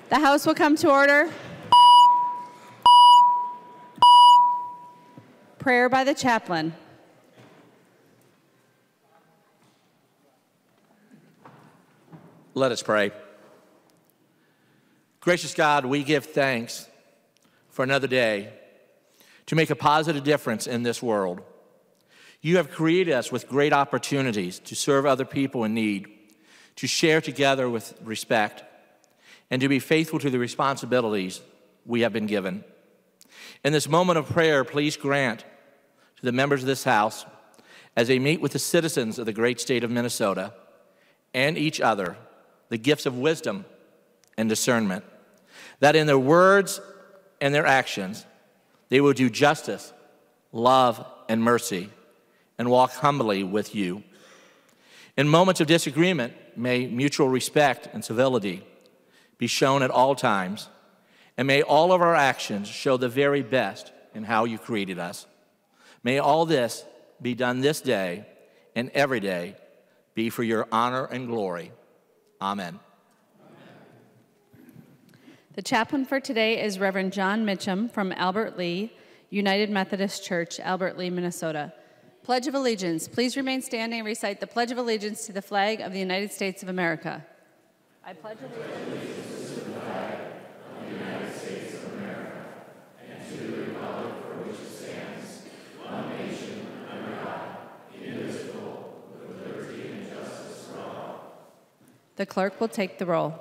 The House will come to order. Prayer by the chaplain. Let us pray. Gracious God, we give thanks for another day to make a positive difference in this world. You have created us with great opportunities to serve other people in need, to share together with respect, and to be faithful to the responsibilities we have been given. In this moment of prayer, please grant to the members of this House, as they meet with the citizens of the great state of Minnesota and each other, the gifts of wisdom and discernment, that in their words and their actions, they will do justice, love, and mercy, and walk humbly with you. In moments of disagreement, may mutual respect and civility be shown at all times, and may all of our actions show the very best in how you created us. May all this be done this day and every day be for your honor and glory. Amen. The chaplain for today is Reverend John Mitchum from Albert Lea United Methodist Church, Albert Lea, Minnesota. Pledge of Allegiance. Please remain standing and recite the Pledge of Allegiance to the flag of the United States of America. I pledge allegiance to the flag of the United States of America and to the republic for which it stands, one nation, under God, indivisible, with liberty and justice for all. The clerk will take the roll.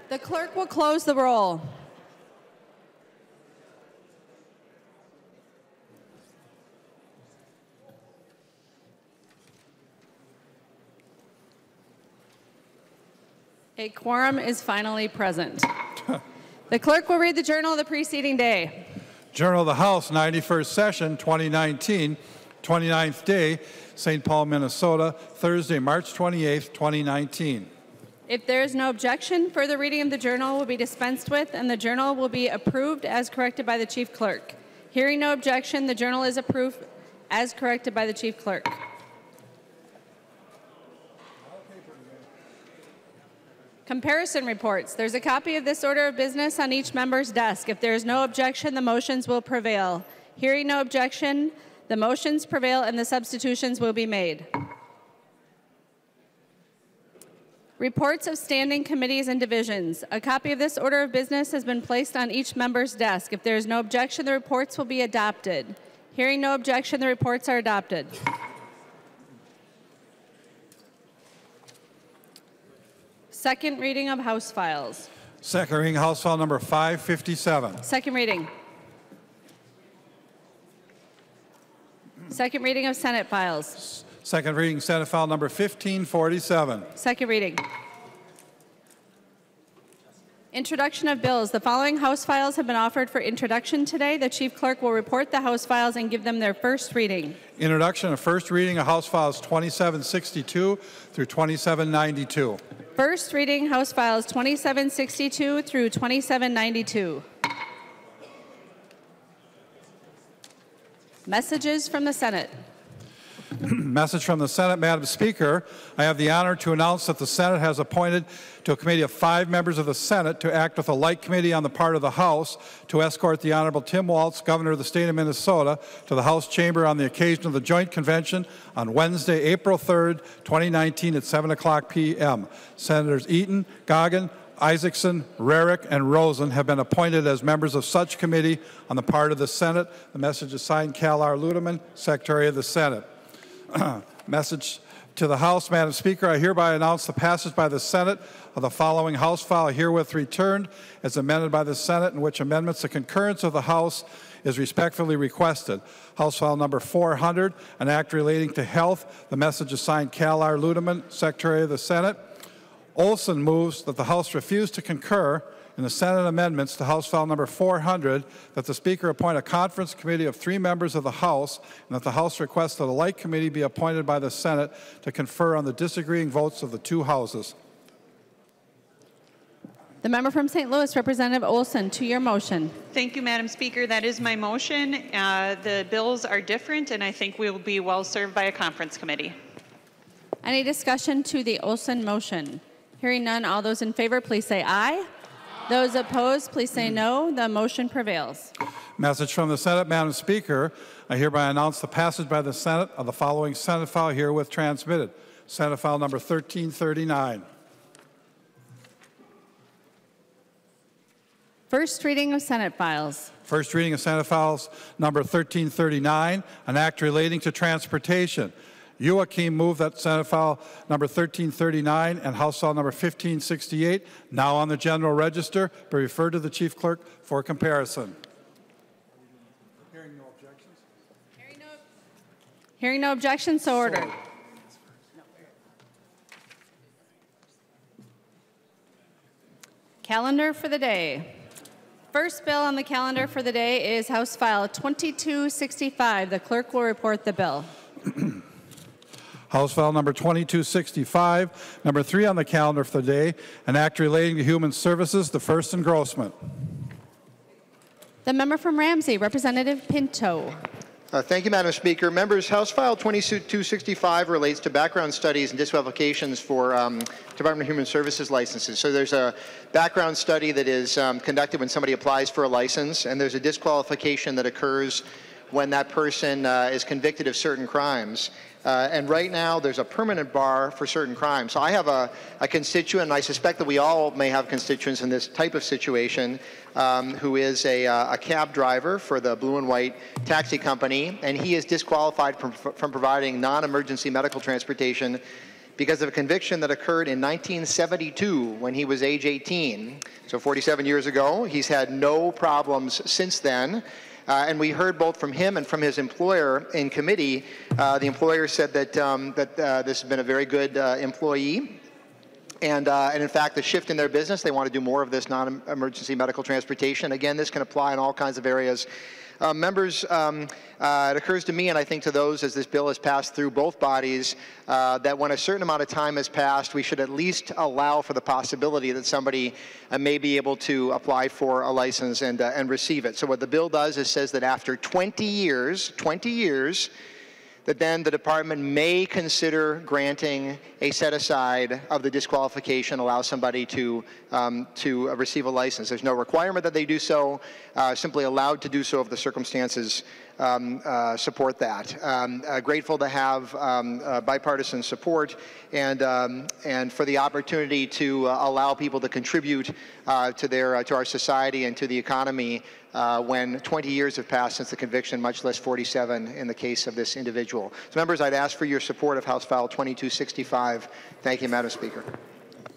The clerk will close the roll. A quorum is finally present. The clerk will read the journal of the preceding day. Journal of the House, 91st Session, 2019, 29th day, St. Paul, Minnesota, Thursday, March 28th, 2019. If there is no objection, further reading of the journal will be dispensed with, and the journal will be approved as corrected by the chief clerk. Hearing no objection, the journal is approved as corrected by the chief clerk. Comparison reports. There's a copy of this order of business on each member's desk. If there is no objection, the motions will prevail. Hearing no objection, the motions prevail and the substitutions will be made. Reports of standing committees and divisions. A copy of this order of business has been placed on each member's desk. If there is no objection, the reports will be adopted. Hearing no objection, the reports are adopted. Second reading of House files. Second reading, House File number 557. Second reading. Second reading of Senate files. Second reading, Senate File number 1547. Second reading. Introduction of bills. The following House files have been offered for introduction today. The chief clerk will report the House files and give them their first reading. Introduction of first reading of House Files 2762 through 2792. First reading House files 2762 through 2792. Messages from the Senate. Message from the Senate. Madam Speaker, I have the honor to announce that the Senate has appointed to a committee of 5 members of the Senate to act with a light committee on the part of the House to escort the Honorable Tim Walz, Governor of the State of Minnesota, to the House chamber on the occasion of the Joint Convention on Wednesday, April 3rd, 2019 at 7:00 p.m. Senators Eaton, Goggin, Isaacson, Rarick, and Rosen have been appointed as members of such committee on the part of the Senate. The message is signed Cal R. Ludeman, Secretary of the Senate. Message to the House. Madam Speaker, I hereby announce the passage by the Senate of the following House file herewith returned as amended by the Senate, in which amendments the concurrence of the House is respectfully requested. House File number 400, an act relating to health. The message is signed Cal R. Ludeman, Secretary of the Senate. Olson moves that the House refuse to concur in the Senate amendments to House File number 400, that the Speaker appoint a conference committee of 3 members of the House, and that the House requests that a like committee be appointed by the Senate to confer on the disagreeing votes of the 2 houses. The member from St. Louis, Representative Olson, to your motion. Thank you, Madam Speaker. That is my motion. The bills are different, and I think we will be well served by a conference committee. Any discussion to the Olson motion? Hearing none, all those in favor, please say aye. Those opposed, please say no. The motion prevails. Message from the Senate. Madam Speaker, I hereby announce the passage by the Senate of the following Senate file herewith transmitted. Senate File number 1339. First reading of Senate files. First reading of Senate Files number 1339, an act relating to transportation. Joachim moved that Senate File number 1339 and House File number 1568, now on the General Register, be referred to the Chief Clerk for comparison. Hearing no objections? Hearing no objections, so ordered. Calendar for the day. First bill on the calendar for the day is House File 2265. The clerk will report the bill. House File number 2265, number 3 on the calendar for the day, an act relating to human services, the first engrossment. The member from Ramsey, Representative Pinto. Thank you, Madam Speaker. Members, House File 2265 relates to background studies and disqualifications for Department of Human Services licenses. So there's a background study that is conducted when somebody applies for a license, and there's a disqualification that occurs when that person is convicted of certain crimes. And right now, there's a permanent bar for certain crimes. So I have a constituent, and I suspect that we all may have constituents in this type of situation, who is a cab driver for the Blue and White taxi company, and he is disqualified from providing non-emergency medical transportation because of a conviction that occurred in 1972 when he was age 18. So 47 years ago. He's had no problems since then. And we heard both from him and from his employer in committee. The employer said that, this has been a very good employee. And in fact, the shift in their business, they want to do more of this non-emergency medical transportation. Again, this can apply in all kinds of areas. Members, it occurs to me, and I think to those as this bill has passed through both bodies, that when a certain amount of time has passed, we should at least allow for the possibility that somebody may be able to apply for a license and receive it. So what the bill does is says that after 20 years, that then the department may consider granting a set-aside of the disqualification, allow somebody to receive a license. There's no requirement that they do so, simply allowed to do so if the circumstances support that. Grateful to have bipartisan support and for the opportunity to allow people to contribute to our society and to the economy when 20 years have passed since the conviction, much less 47 in the case of this individual. So members, I'd ask for your support of House File 2265. Thank you, Madam Speaker.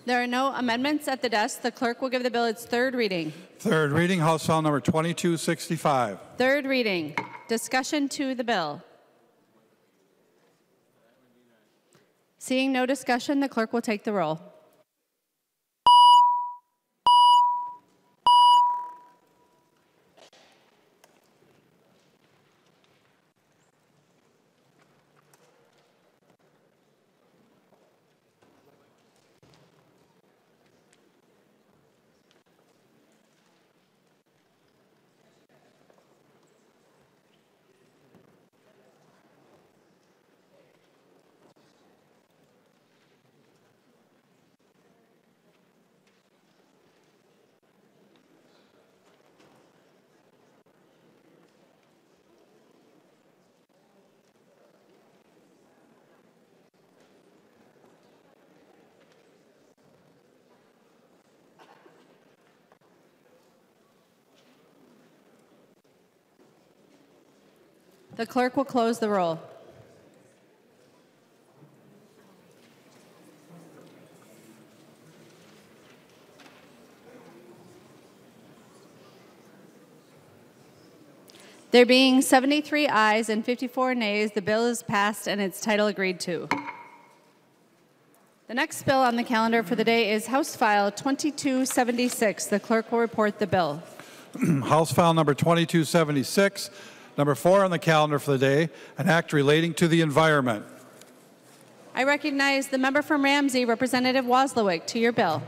There are no amendments at the desk. The clerk will give the bill its third reading. Third reading, House File number 2265. Third reading. Discussion to the bill. Seeing no discussion, the clerk will take the roll. The clerk will close the roll. There being 73 ayes and 54 nays, the bill is passed and its title agreed to. The next bill on the calendar for the day is House File 2276. The clerk will report the bill. House File number 2276. Number 4 on the calendar for the day, an act relating to the environment. I recognize the member from Ramsey, Representative Wazlawik, to your bill.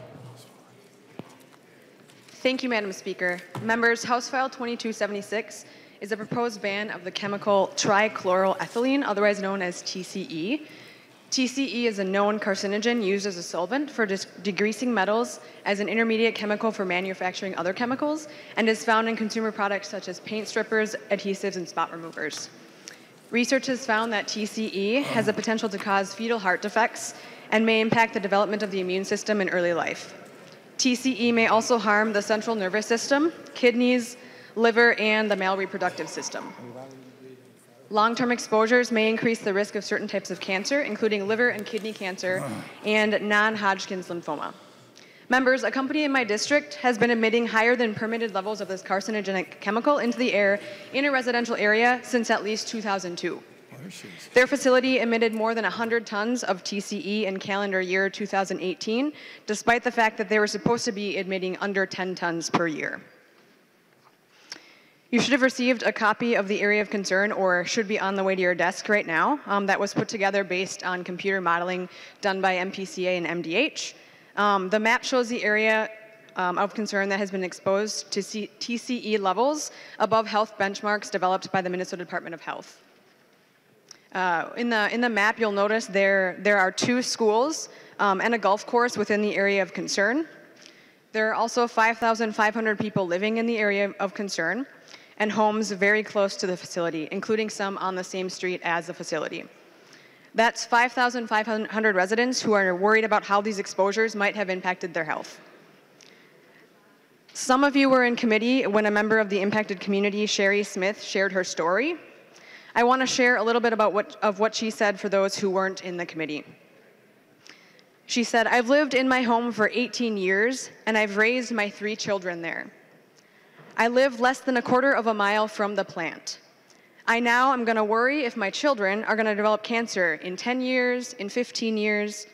Thank you, Madam Speaker. Members, House File 2276 is a proposed ban of the chemical trichloroethylene, otherwise known as TCE. TCE is a known carcinogen used as a solvent for degreasing metals as an intermediate chemical for manufacturing other chemicals and is found in consumer products such as paint strippers, adhesives, and spot removers. Research has found that TCE has the potential to cause fetal heart defects and may impact the development of the immune system in early life. TCE may also harm the central nervous system, kidneys, liver, and the male reproductive system. Long-term exposures may increase the risk of certain types of cancer, including liver and kidney cancer and non-Hodgkin's lymphoma. Members, a company in my district has been emitting higher than permitted levels of this carcinogenic chemical into the air in a residential area since at least 2002. Their facility emitted more than 100 tons of TCE in calendar year 2018, despite the fact that they were supposed to be emitting under 10 tons per year. You should have received a copy of the area of concern, or should be on the way to your desk right now, that was put together based on computer modeling done by MPCA and MDH. The map shows the area of concern that has been exposed to TCE levels above health benchmarks developed by the Minnesota Department of Health. In the map, you'll notice there are 2 schools and a golf course within the area of concern. There are also 5,500 people living in the area of concern, and homes very close to the facility, including some on the same street as the facility. That's 5,500 residents who are worried about how these exposures might have impacted their health. Some of you were in committee when a member of the impacted community, Sherry Smith, shared her story. I want to share a little bit about what she said for those who weren't in the committee. She said, "I've lived in my home for 18 years, and I've raised my 3 children there. I live less than a quarter of a mile from the plant. I now am going to worry if my children are going to develop cancer in 10 years, in 15 years.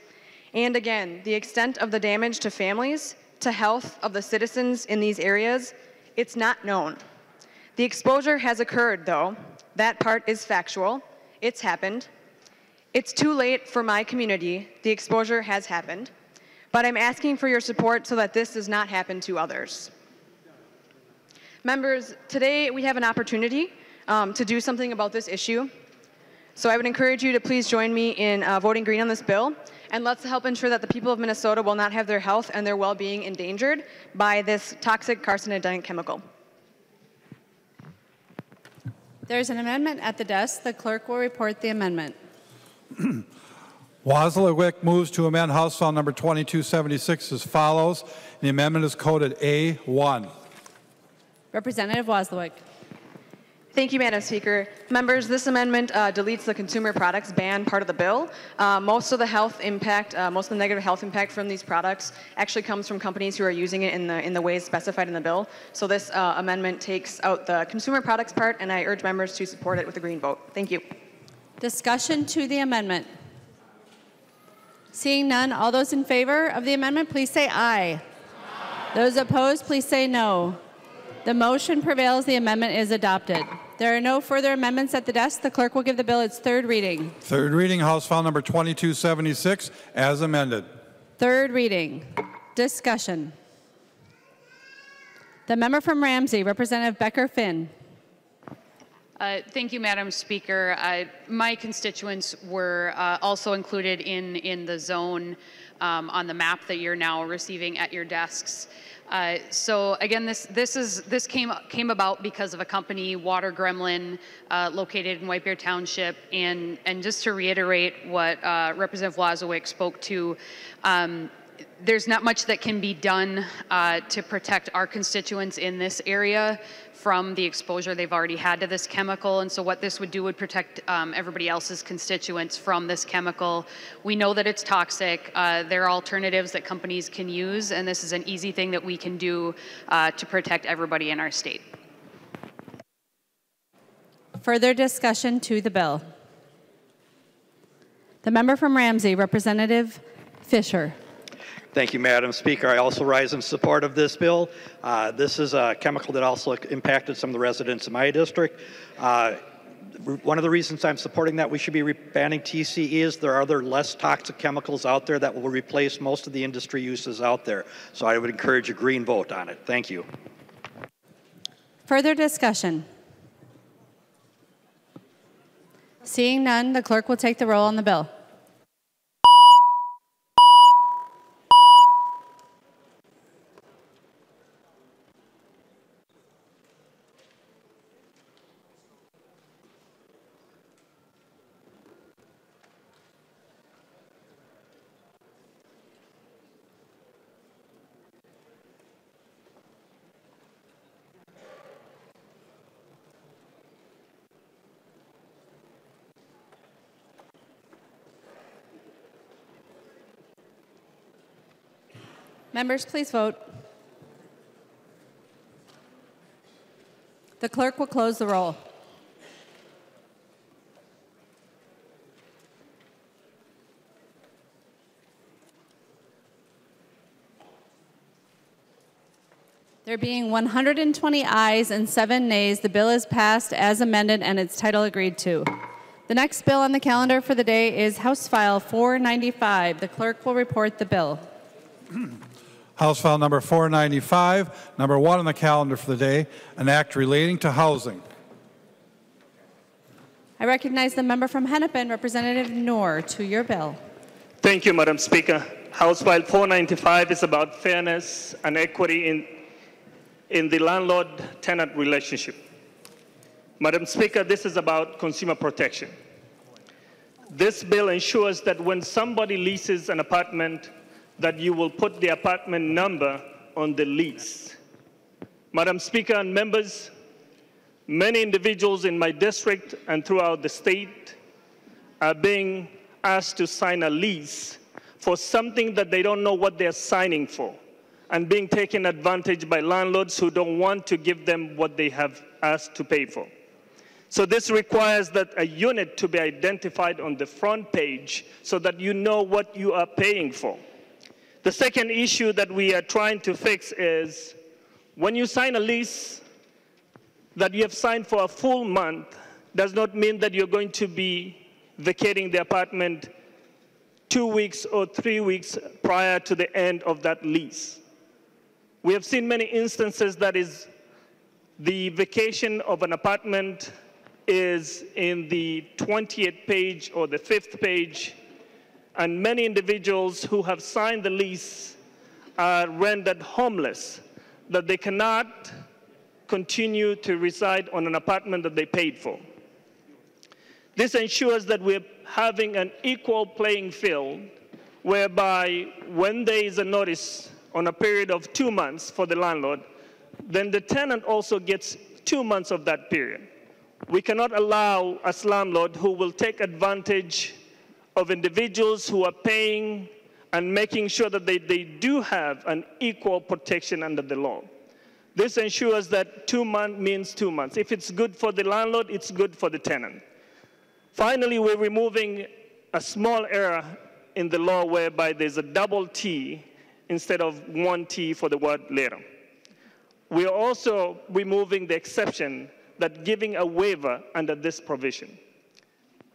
And again, the extent of the damage to families, to health of the citizens in these areas, it's not known. The exposure has occurred, though. That part is factual. It's happened. It's too late for my community. The exposure has happened. But I'm asking for your support so that this does not happen to others." Members, today we have an opportunity to do something about this issue. So I would encourage you to please join me in voting green on this bill, and let's help ensure that the people of Minnesota will not have their health and their well-being endangered by this toxic carcinogenic chemical. There's an amendment at the desk. The clerk will report the amendment. Wazlawik moves to amend House File number 2276 as follows. The amendment is coded A1. Representative Wazlawik. Thank you, Madam Speaker. Members, this amendment deletes the consumer products ban part of the bill. Most of the health impact, most of the negative health impact from these products actually comes from companies who are using it in the ways specified in the bill. So this amendment takes out the consumer products part, and I urge members to support it with a green vote. Thank you. Discussion to the amendment. Seeing none, all those in favor of the amendment, please say aye. Those opposed, please say no. The motion prevails. The amendment is adopted. There are no further amendments at the desk. The clerk will give the bill its third reading. Third reading, House File number 2276 as amended. Third reading. Discussion. The member from Ramsey, Representative Becker-Finn. Thank you, Madam Speaker. My constituents were also included in the zone on the map that you're now receiving at your desks. So again, this came about because of a company, Water Gremlin, located in White Bear Township, and just to reiterate what Representative Wazlawik spoke to, there's not much that can be done to protect our constituents in this area from the exposure they've already had to this chemical. And so what this would do would protect everybody else's constituents from this chemical. We know that it's toxic. There are alternatives that companies can use, and this is an easy thing that we can do to protect everybody in our state. Further discussion to the bill. The member from Ramsey, Representative Fisher. Thank you, Madam Speaker. I also rise in support of this bill. This is a chemical that also impacted some of the residents in my district. One of the reasons I'm supporting that we should be banning TCE is there are other less toxic chemicals out there that will replace most of the industry uses out there. So I would encourage a green vote on it. Thank you. Further discussion. Seeing none, the clerk will take the roll on the bill. Members, please vote. The clerk will close the roll. There being 120 ayes and 7 nays, the bill is passed as amended and its title agreed to. The next bill on the calendar for the day is House File 495. The clerk will report the bill. House File number 495, number 1 on the calendar for the day, an act relating to housing. I recognize the member from Hennepin, Representative Noor, to your bill. Thank you, Madam Speaker. House File 495 is about fairness and equity in the landlord-tenant relationship. Madam Speaker, this is about consumer protection. This bill ensures that when somebody leases an apartment, that you will put the apartment number on the lease. Madam Speaker and members, many individuals in my district and throughout the state are being asked to sign a lease, for something that they don't know what they're signing for, and being taken advantage by landlords who don't want to give them what they have asked to pay for. So this requires that a unit to be identified on the front page so that you know what you are paying for. The second issue that we are trying to fix is when you sign a lease that you have signed for a full month does not mean that you're going to be vacating the apartment 2 weeks or 3 weeks prior to the end of that lease. We have seen many instances that is the vacation of an apartment is in the 20th page or the 5th page, and many individuals who have signed the lease are rendered homeless, that they cannot continue to reside on an apartment that they paid for. This ensures that we're having an equal playing field, whereby when there is a notice on a period of 2 months for the landlord, then the tenant also gets 2 months of that period. We cannot allow a landlord who will take advantage of individuals who are paying and making sure that they do have an equal protection under the law. This ensures that 2 months means 2 months. If it's good for the landlord, it's good for the tenant. Finally, we're removing a small error in the law whereby there's a double T instead of one T for the word later. We are also removing the exception that giving a waiver under this provision.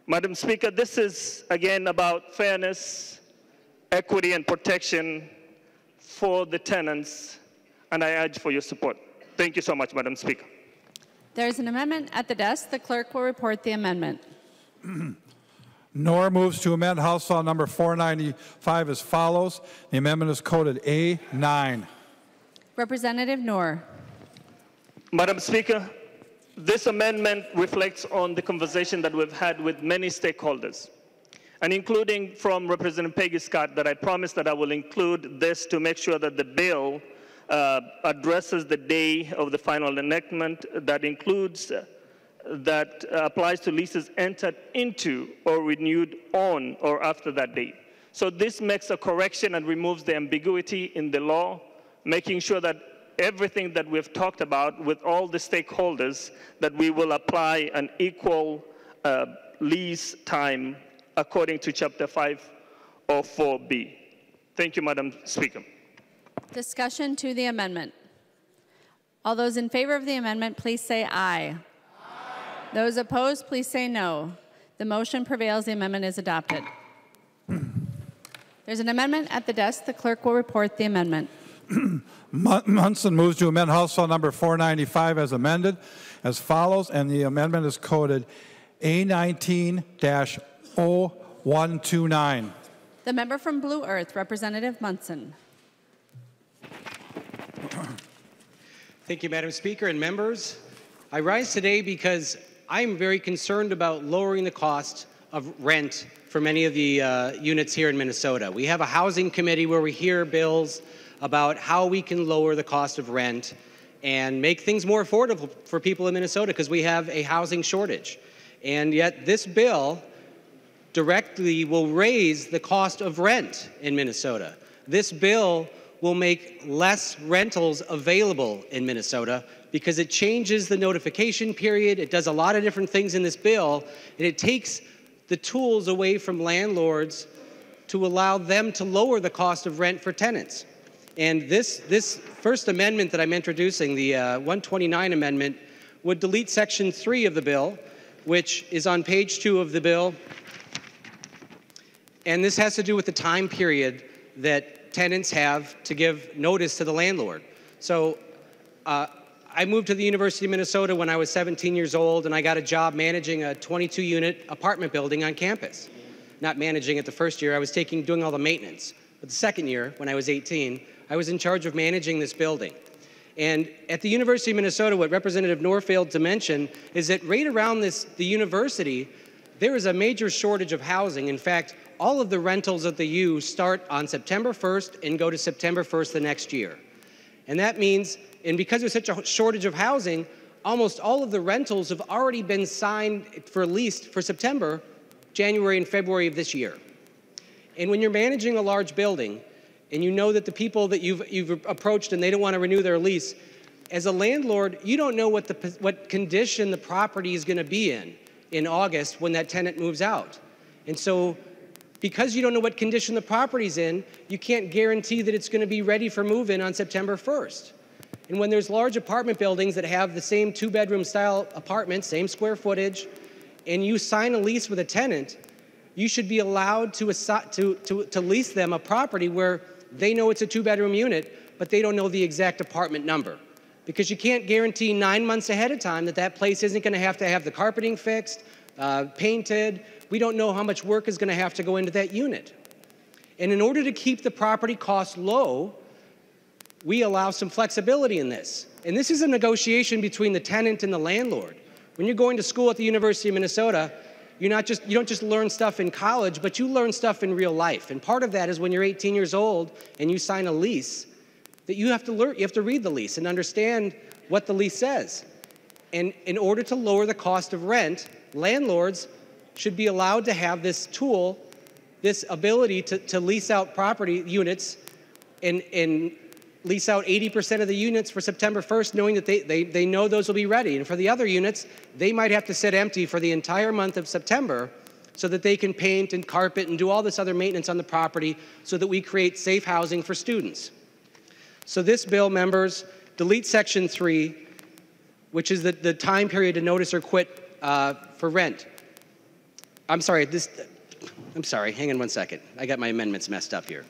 Madam Speaker, this is, again, about fairness, equity, and protection for the tenants, and I urge for your support. Thank you so much, Madam Speaker. There's an amendment at the desk. The clerk will report the amendment. Noor moves to amend House File number 495 as follows. The amendment is coded A9. Representative Noor. Madam Speaker, this amendment reflects on the conversation that we've had with many stakeholders, and including from Representative Peggy Scott, that I promised that I will include this to make sure that the bill addresses the day of the final enactment, that includes that applies to leases entered into or renewed on or after that date. So this makes a correction and removes the ambiguity in the law, making sure that everything that we've talked about with all the stakeholders, that we will apply an equal lease time according to Chapter 504B. Thank you, Madam Speaker. Discussion to the amendment. All those in favor of the amendment, please say aye. Those opposed, please say no. The motion prevails. The amendment is adopted. There's an amendment at the desk. The clerk will report the amendment. Munson moves to amend House File number 495 as amended as follows, and the amendment is coded A19-0129. The member from Blue Earth, Representative Munson. Thank you, Madam Speaker and members. I rise today because I'm very concerned about lowering the cost of rent for many of the units here in Minnesota. We have a housing committee where we hear bills about how we can lower the cost of rent and make things more affordable for people in Minnesota because we have a housing shortage. And yet this bill directly will raise the cost of rent in Minnesota. This bill will make less rentals available in Minnesota because it changes the notification period. It does a lot of different things in this bill, and it takes the tools away from landlords to allow them to lower the cost of rent for tenants. And this first amendment that I'm introducing, the 129 amendment, would delete Section 3 of the bill, which is on page 2 of the bill. And this has to do with the time period that tenants have to give notice to the landlord. So I moved to the University of Minnesota when I was 17 years old, and I got a job managing a 22-unit apartment building on campus. Not managing it the first year, I was doing all the maintenance. But the second year, when I was 18, I was in charge of managing this building. And at the University of Minnesota, what Representative Noor failed to mention is that right around the university, there is a major shortage of housing. In fact, all of the rentals at the U start on September 1st and go to September 1st the next year. And that means, and because there's such a shortage of housing, almost all of the rentals have already been signed for lease for September, January, and February of this year. And when you're managing a large building, and you know that the people that you've approached and they don't want to renew their lease, as a landlord, you don't know what condition the property is going to be in August when that tenant moves out. And so because you don't know what condition the property's in, you can't guarantee that it's going to be ready for move-in on September 1st. And when there's large apartment buildings that have the same two-bedroom style apartments, same square footage, and you sign a lease with a tenant, you should be allowed to lease them a property where they know it's a two-bedroom unit, but they don't know the exact apartment number. Because you can't guarantee 9 months ahead of time that that place isn't going to have the carpeting fixed, painted. We don't know how much work is going to have to go into that unit. And in order to keep the property costs low, we allow some flexibility in this. And this is a negotiation between the tenant and the landlord. When you're going to school at the University of Minnesota, you don't just learn stuff in college, but you learn stuff in real life. And part of that is when you're 18 years old and you sign a lease, that you have to read the lease and understand what the lease says. And in order to lower the cost of rent, landlords should be allowed to have this tool, this ability to lease out property units and lease out 80% of the units for September 1st, knowing that they know those will be ready. And for the other units, they might have to sit empty for the entire month of September so that they can paint and carpet and do all this other maintenance on the property so that we create safe housing for students. So this bill, members, deletes Section 3, which is the time period to notice or quit for rent. I'm sorry, hang on one second. I got my amendments messed up here.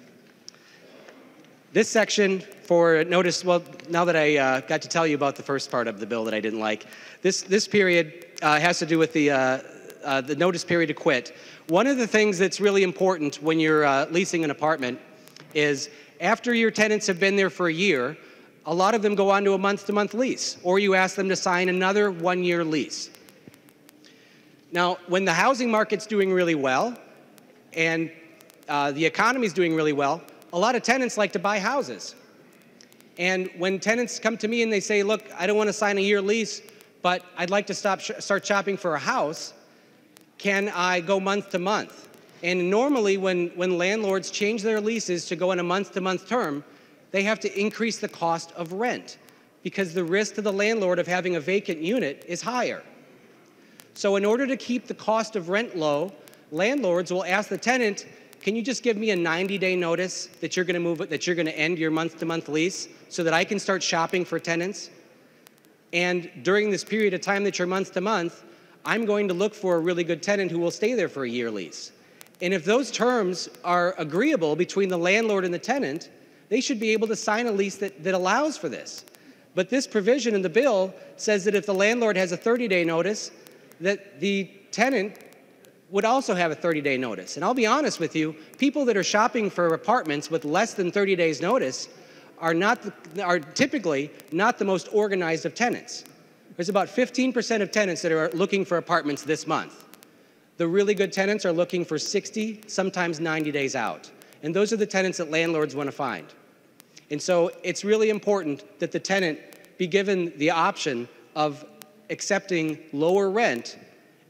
This section for notice, well, now that I got to tell you about the first part of the bill that I didn't like, this period has to do with the notice period to quit. One of the things that's really important when you're leasing an apartment is after your tenants have been there for a year, a lot of them go on to a month-to-month lease, or you ask them to sign another one-year lease. Now, when the housing market's doing really well and the economy's doing really well, a lot of tenants like to buy houses. And when tenants come to me and they say, look, I don't want to sign a year lease, but I'd like to start shopping for a house, can I go month to month? And normally when landlords change their leases to go on a month-to-month term, they have to increase the cost of rent because the risk to the landlord of having a vacant unit is higher. So in order to keep the cost of rent low, landlords will ask the tenant, can you just give me a 90-day notice that you're going to end your month-to-month lease so that I can start shopping for tenants? And during this period of time that you're month-to-month, I'm going to look for a really good tenant who will stay there for a year lease. And if those terms are agreeable between the landlord and the tenant, they should be able to sign a lease that allows for this. But this provision in the bill says that if the landlord has a 30-day notice, that the tenant would also have a 30-day notice. And I'll be honest with you, people that are shopping for apartments with less than 30 days notice are typically not the most organized of tenants. There's about 15% of tenants that are looking for apartments this month. The really good tenants are looking for 60, sometimes 90 days out. And those are the tenants that landlords want to find. And so it's really important that the tenant be given the option of accepting lower rent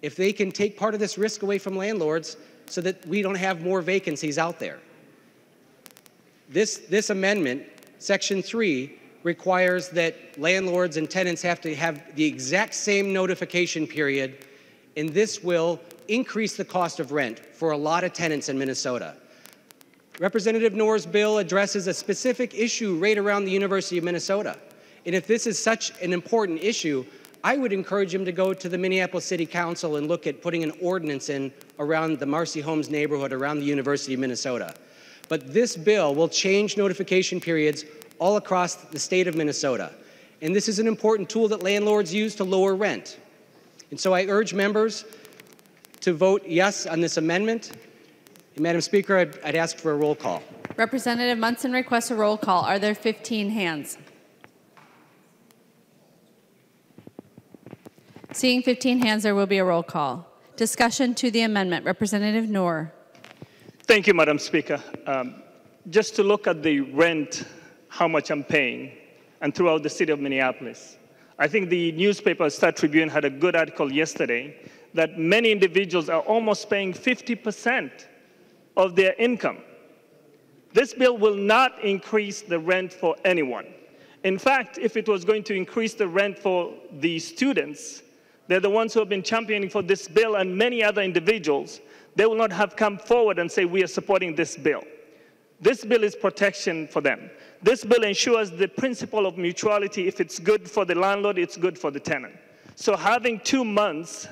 if they can take part of this risk away from landlords so that we don't have more vacancies out there. This amendment, Section 3, requires that landlords and tenants have to have the exact same notification period, and this will increase the cost of rent for a lot of tenants in Minnesota. Representative Noor's bill addresses a specific issue right around the University of Minnesota. And if this is such an important issue, I would encourage him to go to the Minneapolis City Council and look at putting an ordinance in around the Marcy Holmes neighborhood around the University of Minnesota. But this bill will change notification periods all across the state of Minnesota. And this is an important tool that landlords use to lower rent. And so I urge members to vote yes on this amendment. And Madam Speaker, I'd ask for a roll call. Representative Munson requests a roll call. Are there 15 hands? Seeing 15 hands, there will be a roll call. Discussion to the amendment. Representative Noor. Thank you, Madam Speaker. Just to look at the rent, how much I'm paying, and throughout the city of Minneapolis. I think the newspaper Star Tribune had a good article yesterday that many individuals are almost paying 50% of their income. This bill will not increase the rent for anyone. In fact, if it was going to increase the rent for the students, they're the ones who have been championing for this bill, and many other individuals, they will not have come forward and say, we are supporting this bill. This bill is protection for them. This bill ensures the principle of mutuality. If it's good for the landlord, it's good for the tenant. So having 2 months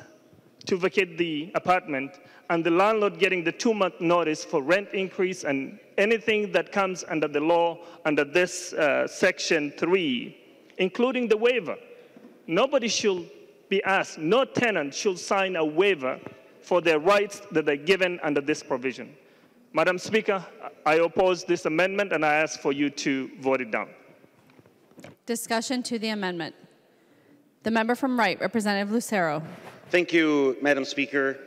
to vacate the apartment and the landlord getting the 2-month notice for rent increase and anything that comes under the law under this section 3, including the waiver. Nobody should be asked, no tenant should sign a waiver for their rights that are given under this provision. Madam Speaker, I oppose this amendment and I ask for you to vote it down. Discussion to the amendment. The member from Wright, Representative Lucero. Thank you, Madam Speaker.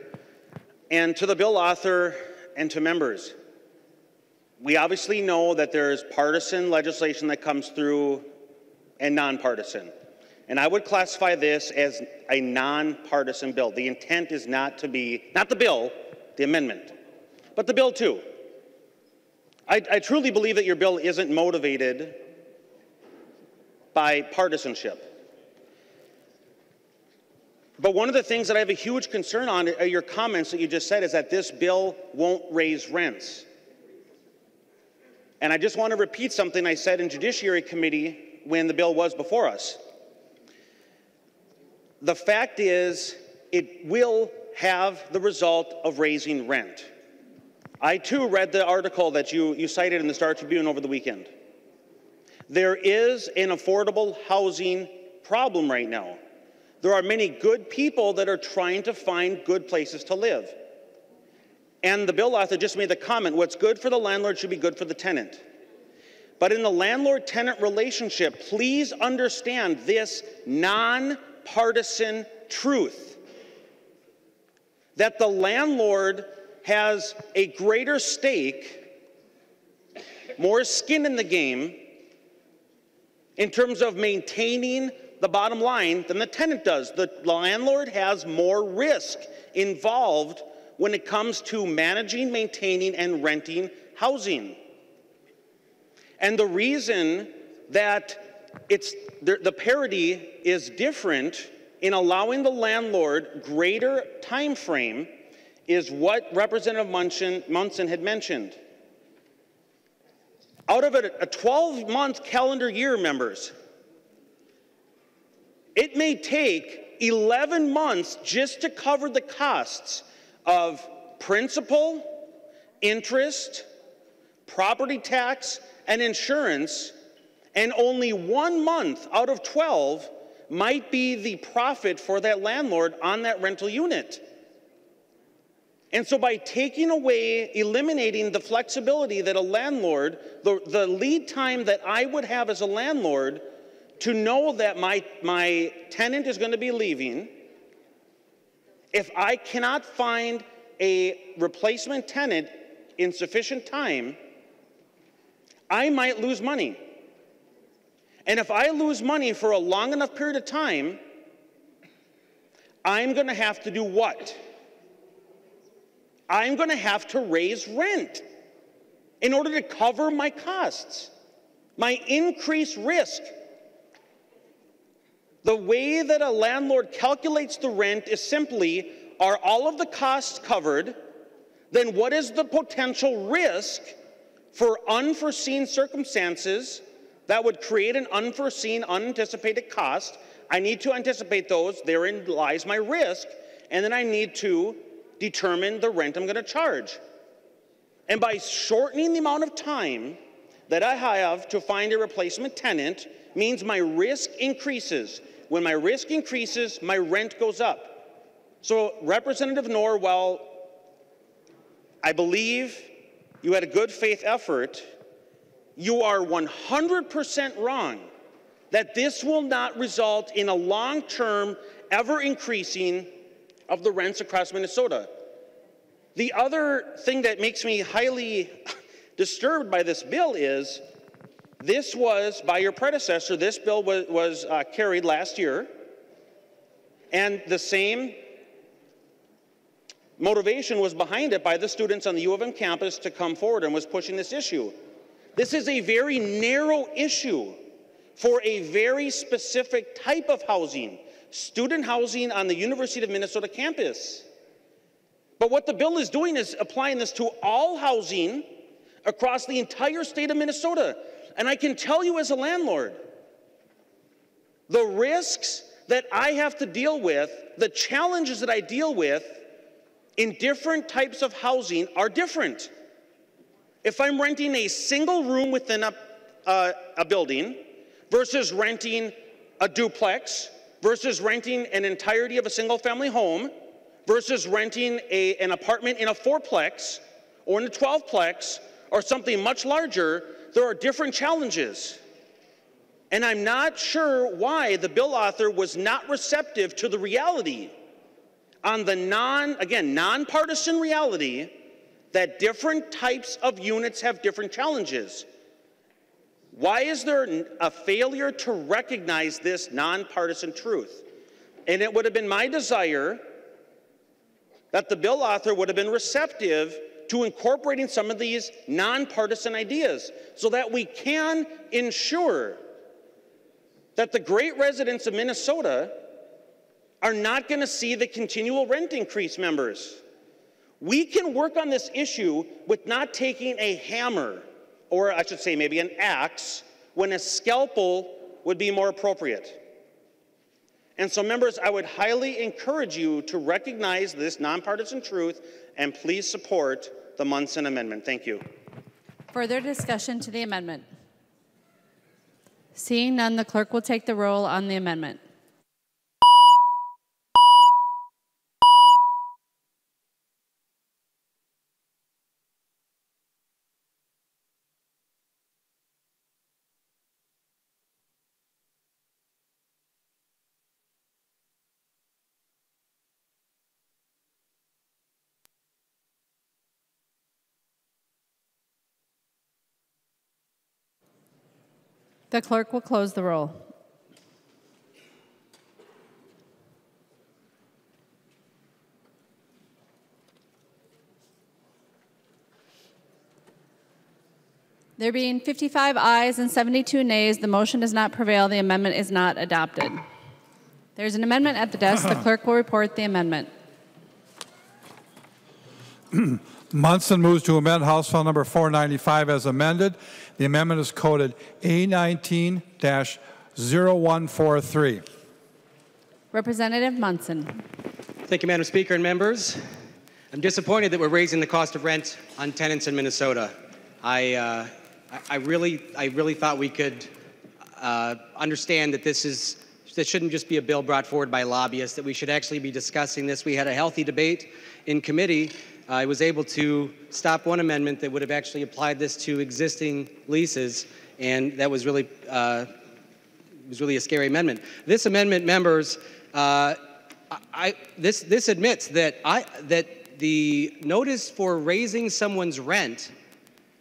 And to the bill author and to members, we obviously know that there's partisan legislation that comes through and nonpartisan. And I would classify this as a nonpartisan bill. The intent is not to be, not the bill, the amendment, but the bill too. I truly believe that your bill isn't motivated by partisanship. But one of the things that I have a huge concern on are your comments that you just said is that this bill won't raise rents. And I just want to repeat something I said in Judiciary Committee when the bill was before us. The fact is, it will have the result of raising rent. I too read the article that you cited in the Star Tribune over the weekend. There is an affordable housing problem right now. There are many good people that are trying to find good places to live. And the bill author just made the comment, what's good for the landlord should be good for the tenant. But in the landlord-tenant relationship, please understand this non-partisan truth, that the landlord has a greater stake, more skin in the game, in terms of maintaining the bottom line than the tenant does. The landlord has more risk involved when it comes to managing, maintaining, and renting housing. And the reason that the parity is different in allowing the landlord greater time frame is what Representative Munson had mentioned. Out of a 12-month calendar year, members, it may take 11 months just to cover the costs of principal, interest, property tax, and insurance, and only 1 month out of 12 might be the profit for that landlord on that rental unit. And so by taking away, eliminating the flexibility that a landlord, the lead time that I would have as a landlord to know that my tenant is going to be leaving, if I cannot find a replacement tenant in sufficient time, I might lose money. And if I lose money for a long enough period of time, I'm going to have to do what? I'm going to have to raise rent in order to cover my costs, my increased risk. The way that a landlord calculates the rent is simply, are all of the costs covered? Then what is the potential risk for unforeseen circumstances that would create an unforeseen, unanticipated cost? I need to anticipate those. Therein lies my risk. And then I need to determine the rent I'm going to charge. And by shortening the amount of time that I have to find a replacement tenant means my risk increases. When my risk increases, my rent goes up. So Representative Noor, while I believe you had a good faith effort, you are 100% wrong that this will not result in a long-term, ever-increasing of the rents across Minnesota. The other thing that makes me highly disturbed by this bill is this was, by your predecessor, this bill was carried last year, and the same motivation was behind it by the students on the U of M campus to come forward and was pushing this issue. This is a very narrow issue for a very specific type of housing, student housing on the University of Minnesota campus. But what the bill is doing is applying this to all housing across the entire state of Minnesota. And I can tell you as a landlord, the risks that I have to deal with, the challenges that I deal with in different types of housing are different. If I'm renting a single room within a building versus renting a duplex versus renting an entirety of a single family home versus renting an apartment in a fourplex or in a 12plex or something much larger, there are different challenges. And I'm not sure why the bill author was not receptive to the reality on the nonpartisan reality that different types of units have different challenges. Why is there a failure to recognize this nonpartisan truth? And it would have been my desire that the bill author would have been receptive to incorporating some of these nonpartisan ideas so that we can ensure that the great residents of Minnesota are not going to see the continual rent increase, members. We can work on this issue with not taking a hammer, or I should say maybe an axe, when a scalpel would be more appropriate. And so, members, I would highly encourage you to recognize this nonpartisan truth and please support the Munson amendment. Thank you. Further discussion to the amendment? Seeing none, the clerk will take the roll on the amendment. The clerk will close the roll. There being 55 ayes and 72 nays, the motion does not prevail. The amendment is not adopted. There's an amendment at the desk. The clerk will report the amendment. Munson moves to amend House File Number 495 as amended. The amendment is coded A19-0143. Representative Munson. Thank you, Madam Speaker and members. I'm disappointed that we're raising the cost of rent on tenants in Minnesota. I really thought we could understand that this shouldn't just be a bill brought forward by lobbyists, that we should actually be discussing this. We had a healthy debate in committee. I was able to stop one amendment that would have actually applied this to existing leases, and that was really a scary amendment. This amendment, members, this admits that the notice for raising someone's rent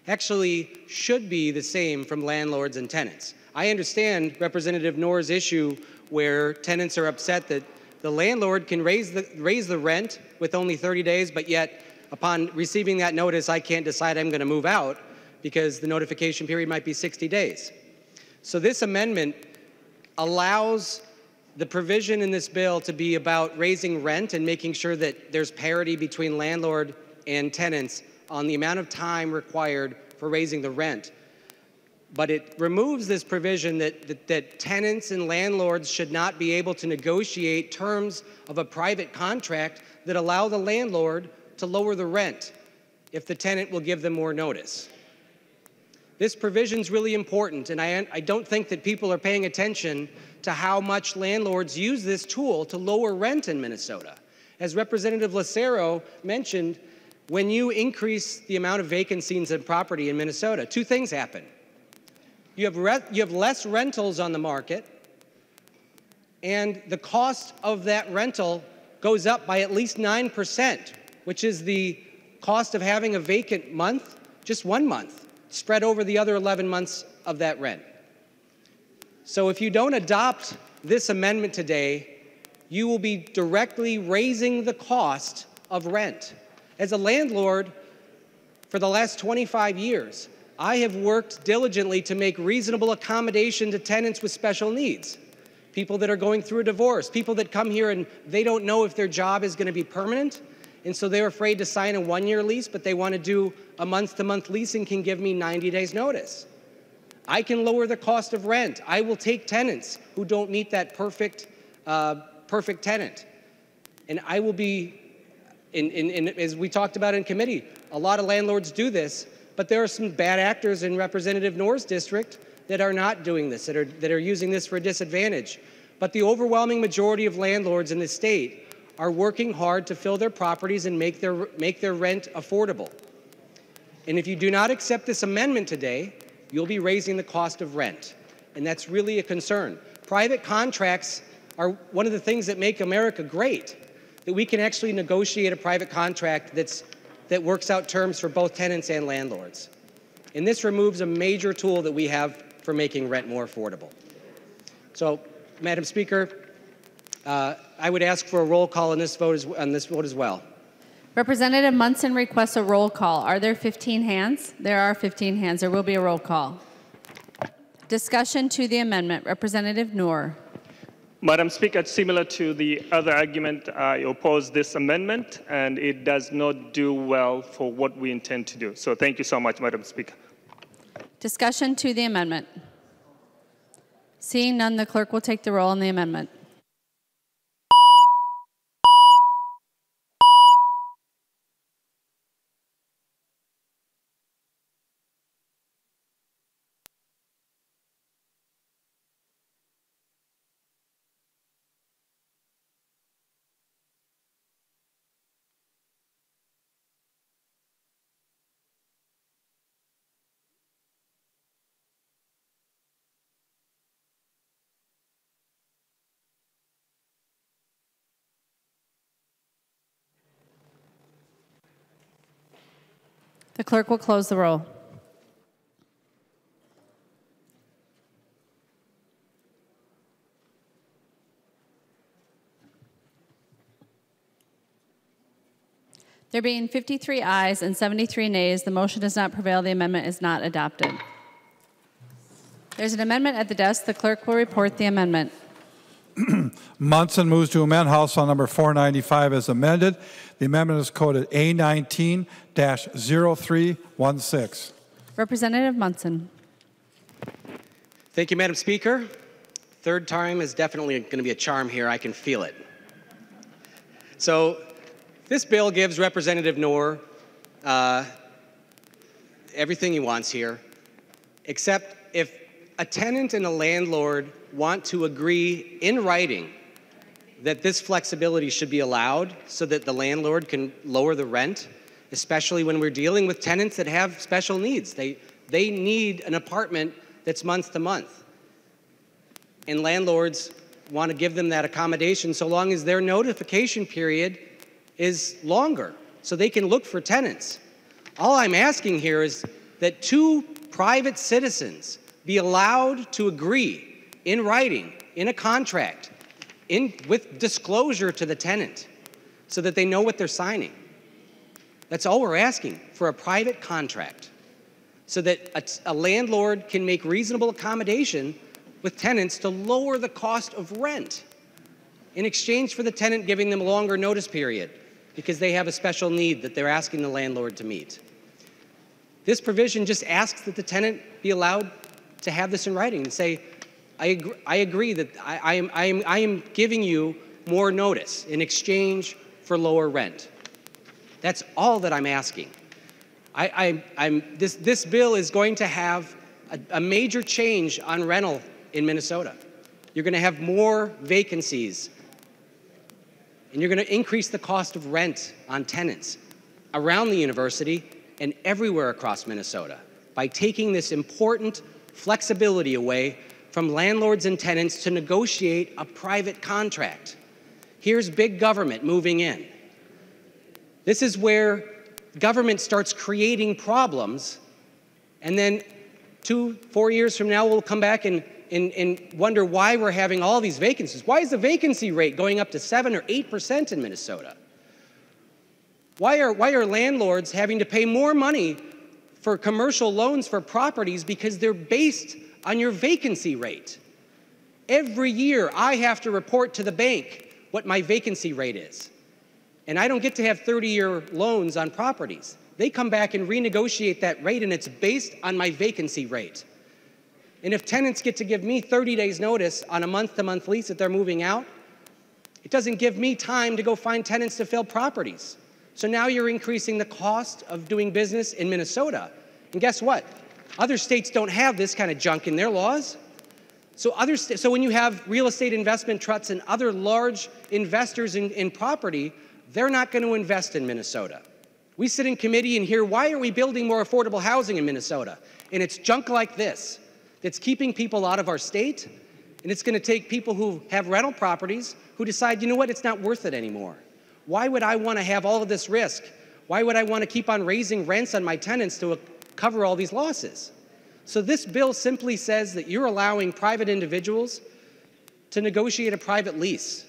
actually should be the same from landlords and tenants. I understand Representative Noor's issue where tenants are upset that the landlord can raise the rent with only 30 days, but yet upon receiving that notice, I can't decide I'm going to move out because the notification period might be 60 days. So this amendment allows the provision in this bill to be about raising rent and making sure that there's parity between landlord and tenants on the amount of time required for raising the rent. But it removes this provision that tenants and landlords should not be able to negotiate terms of a private contract that allow the landlord to lower the rent if the tenant will give them more notice. This provision is really important, and I don't think that people are paying attention to how much landlords use this tool to lower rent in Minnesota. As Representative Lucero mentioned, when you increase the amount of vacancies in property in Minnesota, two things happen. You have less rentals on the market, and the cost of that rental goes up by at least 9%, which is the cost of having a vacant month, just 1 month, spread over the other 11 months of that rent. So if you don't adopt this amendment today, you will be directly raising the cost of rent. As a landlord, for the last 25 years, I have worked diligently to make reasonable accommodation to tenants with special needs. People that are going through a divorce, people that come here and they don't know if their job is going to be permanent, and so they're afraid to sign a one-year lease, but they want to do a month-to-month lease and can give me 90 days notice. I can lower the cost of rent. I will take tenants who don't meet that perfect tenant. And I will be, as we talked about in committee, a lot of landlords do this, but there are some bad actors in Representative Noor's district that are not doing this, that are using this for a disadvantage. But the overwhelming majority of landlords in the state are working hard to fill their properties and make their rent affordable. And if you do not accept this amendment today, you'll be raising the cost of rent. And that's really a concern. Private contracts are one of the things that make America great, that we can actually negotiate a private contract that works out terms for both tenants and landlords. And this removes a major tool that we have for making rent more affordable. So, Madam Speaker, I would ask for a roll call on this vote as well. Representative Munson requests a roll call. Are there 15 hands? There are 15 hands. There will be a roll call. Discussion to the amendment. Representative Noor. Madam Speaker, similar to the other argument, I oppose this amendment, and it does not do well for what we intend to do. So thank you so much, Madam Speaker. Discussion to the amendment. Seeing none, the clerk will take the roll on the amendment. The clerk will close the roll. There being 53 ayes and 73 nays, the motion does not prevail. The amendment is not adopted. There's an amendment at the desk. The clerk will report the amendment. Munson moves to amend House File number 495 as amended. The amendment is coded A19-0316. Representative Munson. Thank you, Madam Speaker. Third time is definitely going to be a charm here. I can feel it. So this bill gives Representative Noor everything he wants here, except if a tenant and a landlord want to agree in writing that this flexibility should be allowed so that the landlord can lower the rent, especially when we're dealing with tenants that have special needs. They need an apartment that's month to month. And landlords want to give them that accommodation so long as their notification period is longer, so they can look for tenants. All I'm asking here is that two private citizens be allowed to agree in writing, in a contract, with disclosure to the tenant, so that they know what they're signing. That's all we're asking, for a private contract, so that a landlord can make reasonable accommodation with tenants to lower the cost of rent in exchange for the tenant giving them a longer notice period because they have a special need that they're asking the landlord to meet. This provision just asks that the tenant be allowed to have this in writing and say, I agree that I am giving you more notice in exchange for lower rent. That's all that I'm asking. This bill is going to have a major change on rental in Minnesota. You're going to have more vacancies, and you're going to increase the cost of rent on tenants around the university and everywhere across Minnesota by taking this important flexibility away from landlords and tenants to negotiate a private contract. Here's big government moving in. This is where government starts creating problems, and then 2-4 years from now, we'll come back and wonder why we're having all these vacancies. Why is the vacancy rate going up to 7 or 8% in Minnesota? Why are landlords having to pay more money for commercial loans for properties because they're based on your vacancy rate? Every year, I have to report to the bank what my vacancy rate is. And I don't get to have 30-year loans on properties. They come back and renegotiate that rate, and it's based on my vacancy rate. And if tenants get to give me 30 days notice on a month-to-month lease that they're moving out, it doesn't give me time to go find tenants to fill properties. So now you're increasing the cost of doing business in Minnesota. And guess what? Other states don't have this kind of junk in their laws. So when you have real estate investment trusts and other large investors in property, they're not going to invest in Minnesota. We sit in committee and hear, why aren't we building more affordable housing in Minnesota? And it's junk like this that's keeping people out of our state, and it's going to take people who have rental properties who decide, you know what, it's not worth it anymore. Why would I want to have all of this risk? Why would I want to keep on raising rents on my tenants to cover all these losses? So this bill simply says that you're allowing private individuals to negotiate a private lease,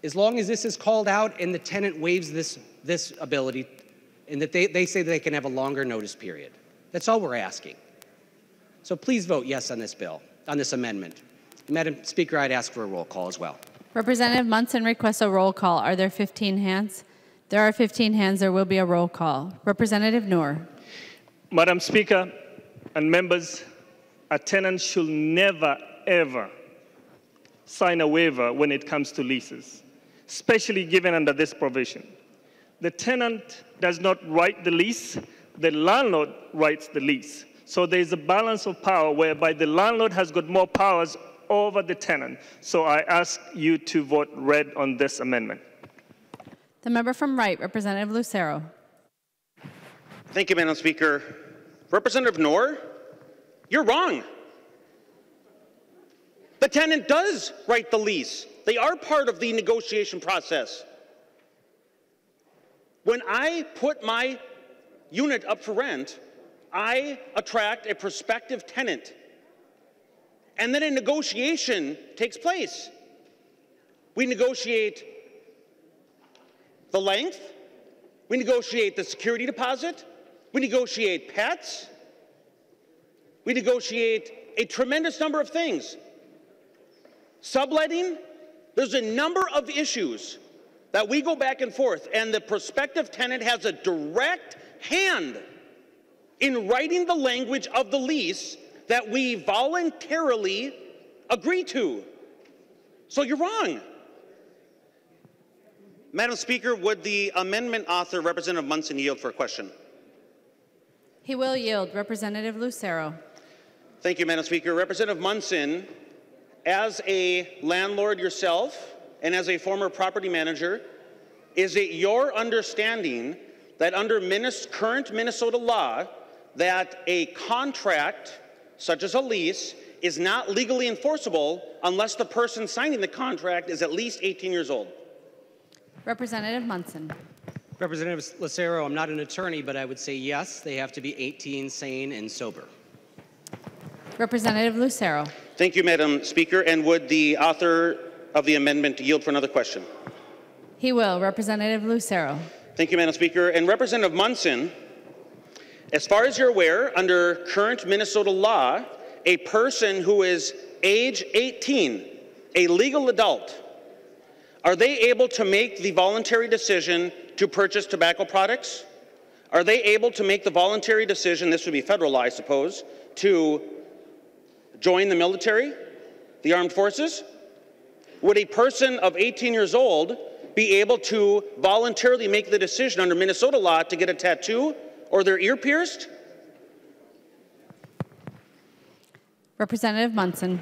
as long as this is called out and the tenant waives this ability, and that they say that they can have a longer notice period. That's all we're asking. So please vote yes on this bill, on this amendment. Madam Speaker, I'd ask for a roll call as well. Representative Munson requests a roll call. Are there 15 hands? There are 15 hands. There will be a roll call. Representative Noor. Madam Speaker and members, a tenant should never, ever sign a waiver when it comes to leases, especially given under this provision. The tenant does not write the lease, the landlord writes the lease. So there's a balance of power whereby the landlord has got more powers over the tenant. So I ask you to vote red on this amendment. The member from Wright, Representative Lucero. Thank you, Madam Speaker. Representative Noor, you're wrong. The tenant does write the lease. They are part of the negotiation process. When I put my unit up for rent, I attract a prospective tenant. And then a negotiation takes place. We negotiate the length, we negotiate the security deposit, we negotiate pets, we negotiate a tremendous number of things. Subletting, there's a number of issues that we go back and forth, and the prospective tenant has a direct hand in writing the language of the lease that we voluntarily agree to. So you're wrong. Madam Speaker, would the amendment author, Representative Munson, yield for a question? He will yield. Representative Lucero. Thank you, Madam Speaker. Representative Munson, as a landlord yourself and as a former property manager, is it your understanding that under current Minnesota law that a contract, such as a lease, is not legally enforceable unless the person signing the contract is at least 18 years old? Representative Munson. Representative Lucero, I'm not an attorney, but I would say yes, they have to be 18, sane, and sober. Representative Lucero. Thank you, Madam Speaker. And would the author of the amendment yield for another question? He will. Representative Lucero. Thank you, Madam Speaker. And Representative Munson, as far as you're aware, under current Minnesota law, a person who is age 18, a legal adult, are they able to make the voluntary decision to purchase tobacco products? Are they able to make the voluntary decision, this would be federal law, I suppose, to join the military, the armed forces? Would a person of 18 years old be able to voluntarily make the decision under Minnesota law to get a tattoo or their ear pierced? Representative Munson.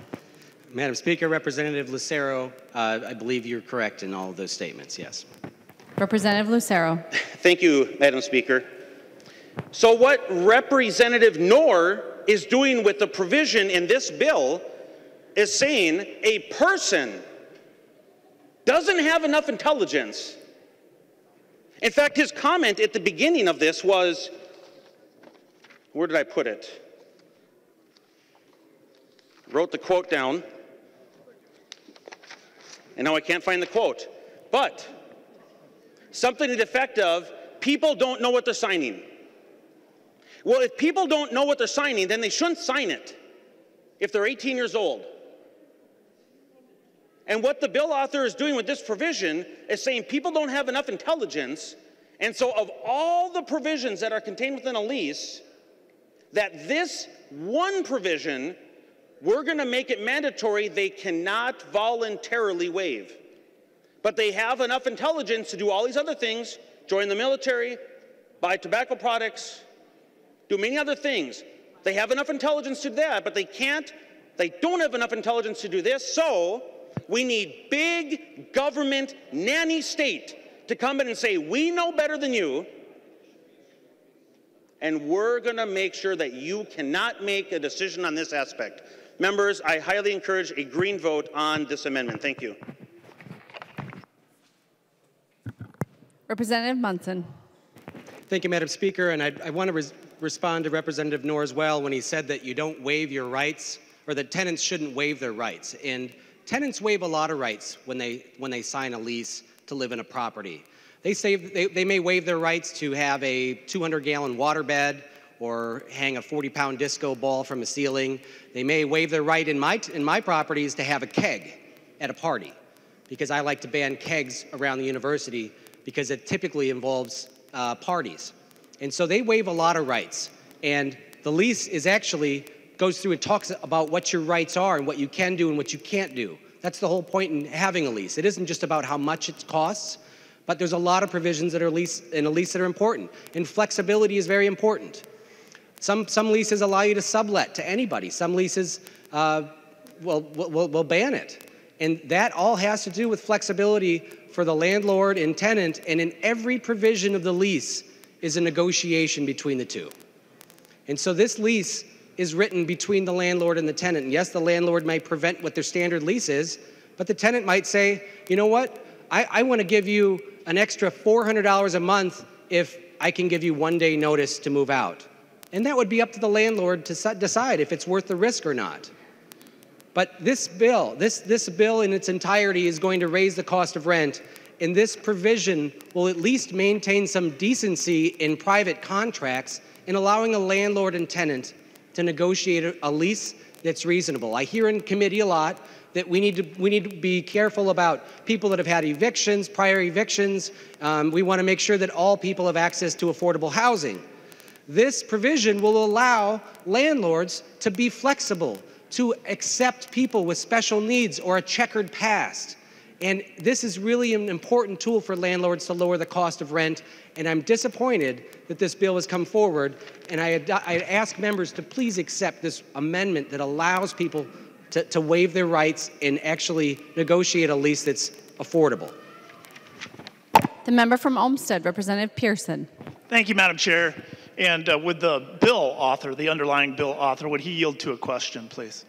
Madam Speaker, Representative Lucero, I believe you're correct in all of those statements, yes. Representative Lucero. Thank you, Madam Speaker. So what Representative Noor is doing with the provision in this bill is saying a person doesn't have enough intelligence. In fact, his comment at the beginning of this was, where did I put it? Wrote the quote down, and now I can't find the quote. But something to the effect of, people don't know what they're signing. Well, if people don't know what they're signing, then they shouldn't sign it if they're 18 years old. And what the bill author is doing with this provision is saying people don't have enough intelligence, and so of all the provisions that are contained within a lease, that this one provision, we're going to make it mandatory they cannot voluntarily waive. But they have enough intelligence to do all these other things, join the military, buy tobacco products, do many other things. They have enough intelligence to do that, but they don't have enough intelligence to do this, so we need big government nanny state to come in and say, we know better than you, and we're going to make sure that you cannot make a decision on this aspect. Members, I highly encourage a green vote on this amendment. Thank you. Representative Munson. Thank you, Madam Speaker, and I want to respond to Representative Noor as well when he said that you don't waive your rights, or that tenants shouldn't waive their rights. And tenants waive a lot of rights when they sign a lease to live in a property. They may waive their rights to have a 200-gallon waterbed or hang a 40-pound disco ball from a ceiling. They may waive their right in my properties to have a keg at a party, because I like to ban kegs around the university because it typically involves parties. And so they waive a lot of rights. And the lease is actually goes through and talks about what your rights are and what you can do and what you can't do. That's the whole point in having a lease. It isn't just about how much it costs, but there's a lot of provisions that are in a lease that are important. And flexibility is very important. Some leases allow you to sublet to anybody. Some leases will ban it. And that all has to do with flexibility for the landlord and tenant, and in every provision of the lease is a negotiation between the two. And so this lease is written between the landlord and the tenant. And yes, the landlord may prevent what their standard lease is, but the tenant might say, you know what, I want to give you an extra $400 a month if I can give you 1 day notice to move out. And that would be up to the landlord to decide if it's worth the risk or not. But this bill, this bill in its entirety is going to raise the cost of rent, and this provision will at least maintain some decency in private contracts in allowing a landlord and tenant to negotiate a lease that's reasonable. I hear in committee a lot that we need to be careful about people that have had evictions, prior evictions. We want to make sure that all people have access to affordable housing. This provision will allow landlords to be flexible, to accept people with special needs or a checkered past. And this is really an important tool for landlords to lower the cost of rent. And I'm disappointed that this bill has come forward. And I ask members to please accept this amendment that allows people to waive their rights and actually negotiate a lease that's affordable. The member from Olmsted, Representative Pearson. Thank you, Madam Chair. And would the bill author, the underlying bill author, would he yield to a question, please?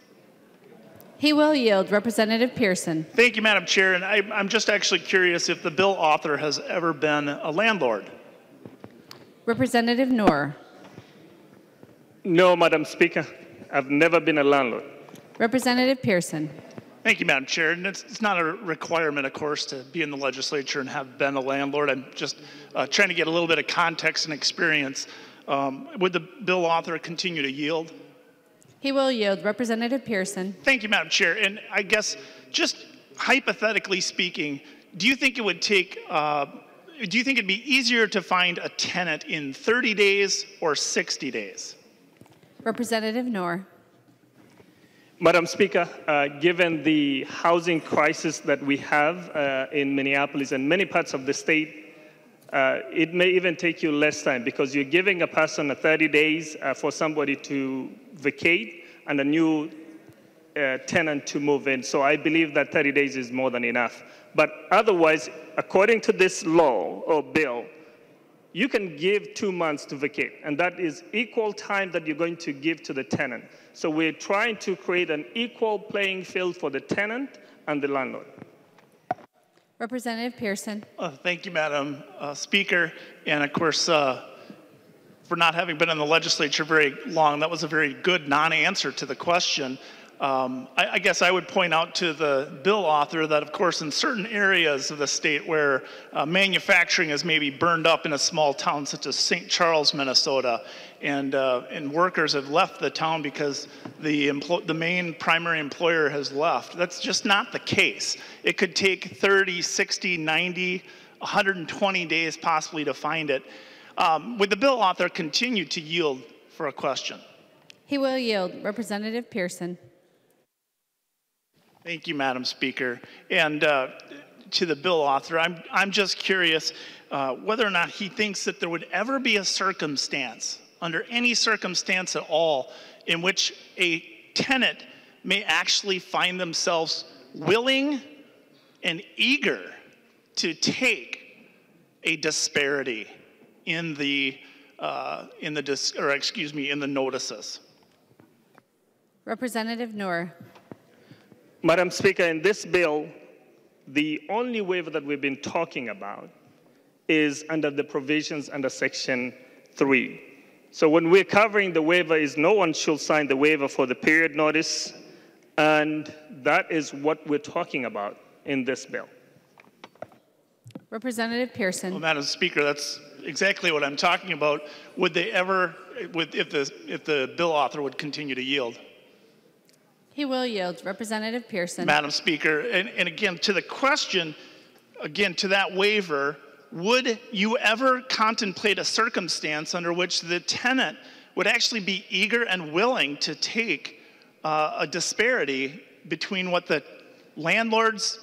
He will yield. Representative Pearson. Thank you, Madam Chair. And I'm just actually curious if the bill author has ever been a landlord. Representative Noor. No, Madam Speaker. I've never been a landlord. Representative Pearson. Thank you, Madam Chair. And it's not a requirement, of course, to be in the legislature and have been a landlord. I'm just trying to get a little bit of context and experience. Would the bill author continue to yield? He will yield. Representative Pearson. Thank you, Madam Chair. And I guess just hypothetically speaking, do you think it would take, do you think it'd be easier to find a tenant in 30 days or 60 days? Representative Noor. Madam Speaker, given the housing crisis that we have in Minneapolis and many parts of the state, it may even take you less time because you're giving a person 30 days for somebody to vacate and a new tenant to move in. So I believe that 30 days is more than enough. But otherwise, according to this law or bill, you can give 2 months to vacate, and that is equal time that you're going to give to the tenant. So we're trying to create an equal playing field for the tenant and the landlord. Representative Pearson. Thank you, Madam Speaker. And of course, for not having been in the legislature very long, that was a very good non-answer to the question. I guess I would point out to the bill author that, of course, in certain areas of the state where manufacturing is maybe burned up in a small town such as St. Charles, Minnesota, and workers have left the town because the main primary employer has left. That's just not the case. It could take 30, 60, 90, 120 days possibly to find it. Would the bill author continue to yield for a question? He will yield. Representative Pearson. Thank you, Madam Speaker. And to the bill author, I'm just curious whether or not he thinks that there would ever be a circumstance, under any circumstance at all, in which a tenant may actually find themselves willing and eager to take a disparity in the notices. Representative Noor. Madam Speaker, in this bill, the only waiver that we've been talking about is under the provisions under Section 3. So when we're covering the waiver is no one should sign the waiver for the period notice, and that is what we're talking about in this bill. Representative Pearson. Well, Madam Speaker, that's exactly what I'm talking about. Would they ever, if the bill author would continue to yield? He will yield. Representative Pearson. Madam Speaker, and again, to the question, again, to that waiver, would you ever contemplate a circumstance under which the tenant would actually be eager and willing to take a disparity between what the landlord's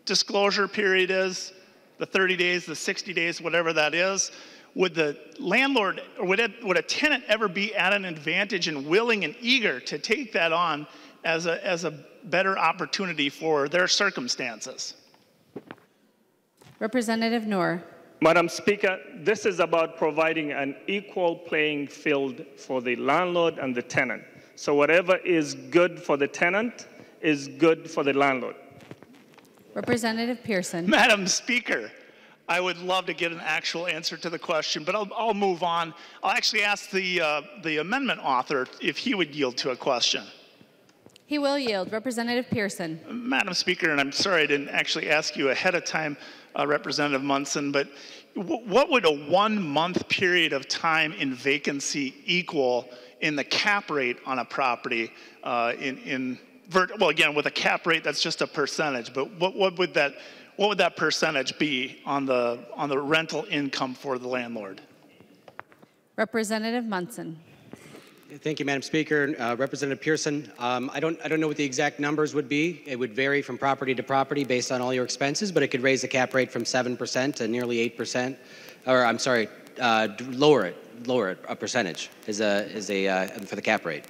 disclosure period is, the 30 days, the 60 days, whatever that is? Would the landlord, or would a tenant ever be at an advantage and willing and eager to take that on as a better opportunity for their circumstances? Representative Noor. Madam Speaker, this is about providing an equal playing field for the landlord and the tenant. So whatever is good for the tenant is good for the landlord. Representative Pearson. Madam Speaker, I would love to get an actual answer to the question, but I'll move on. I'll actually ask the amendment author if he would yield to a question. He will yield. Representative Pearson. Madam Speaker, and I'm sorry I didn't actually ask you ahead of time, Representative Munson, but what would a 1-month period of time in vacancy equal in the cap rate on a property well, again, with a cap rate, that's just a percentage, but what would that percentage be on the rental income for the landlord? Representative Munson. Thank you, Madam Speaker. Representative Pearson, I don't know what the exact numbers would be. It would vary from property to property based on all your expenses, but it could raise the cap rate from 7% to nearly 8%, or I'm sorry, lower it a percentage for the cap rate.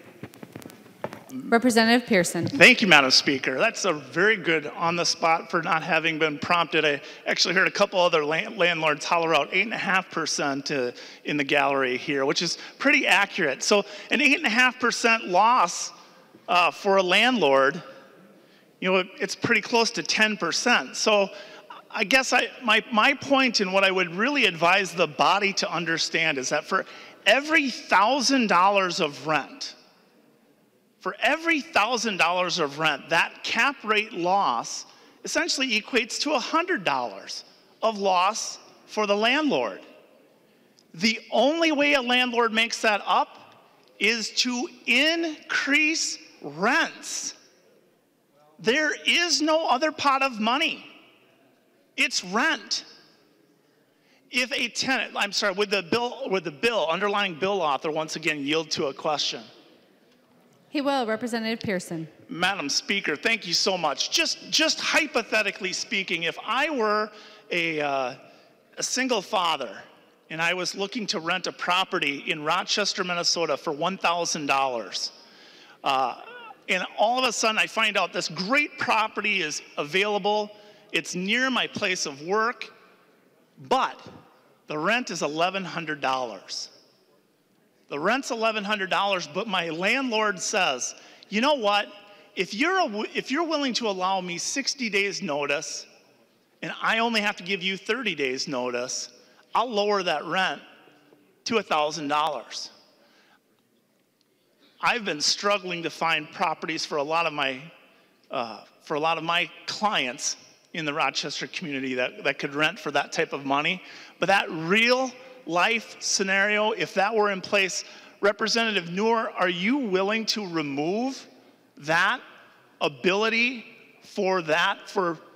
Representative Pearson. Thank you, Madam Speaker. That's a very good on the spot for not having been prompted. I actually heard a couple other landlords holler out 8.5% in the gallery here, which is pretty accurate. So an 8.5% loss for a landlord, you know, it's pretty close to 10%. So I guess my point and what I would really advise the body to understand is that for every $1,000 of rent, of rent, that cap rate loss essentially equates to $100 of loss for the landlord. The only way a landlord makes that up is to increase rents. There is no other pot of money. It's rent. If a tenant, I'm sorry, would the underlying bill author once again yield to a question? He will. Representative Pearson. Madam Speaker, thank you so much. Just hypothetically speaking, if I were a single father and I was looking to rent a property in Rochester, Minnesota for $1,000, and all of a sudden I find out this great property is available, it's near my place of work, but the rent is $1,100. The rent's $1,100, but my landlord says, you know what? If you're willing to allow me 60 days notice, and I only have to give you 30 days notice, I'll lower that rent to $1,000. I've been struggling to find properties for a lot of my clients in the Rochester community that could rent for that type of money. But that real life scenario, if that were in place, Representative Noor, are you willing to remove that ability for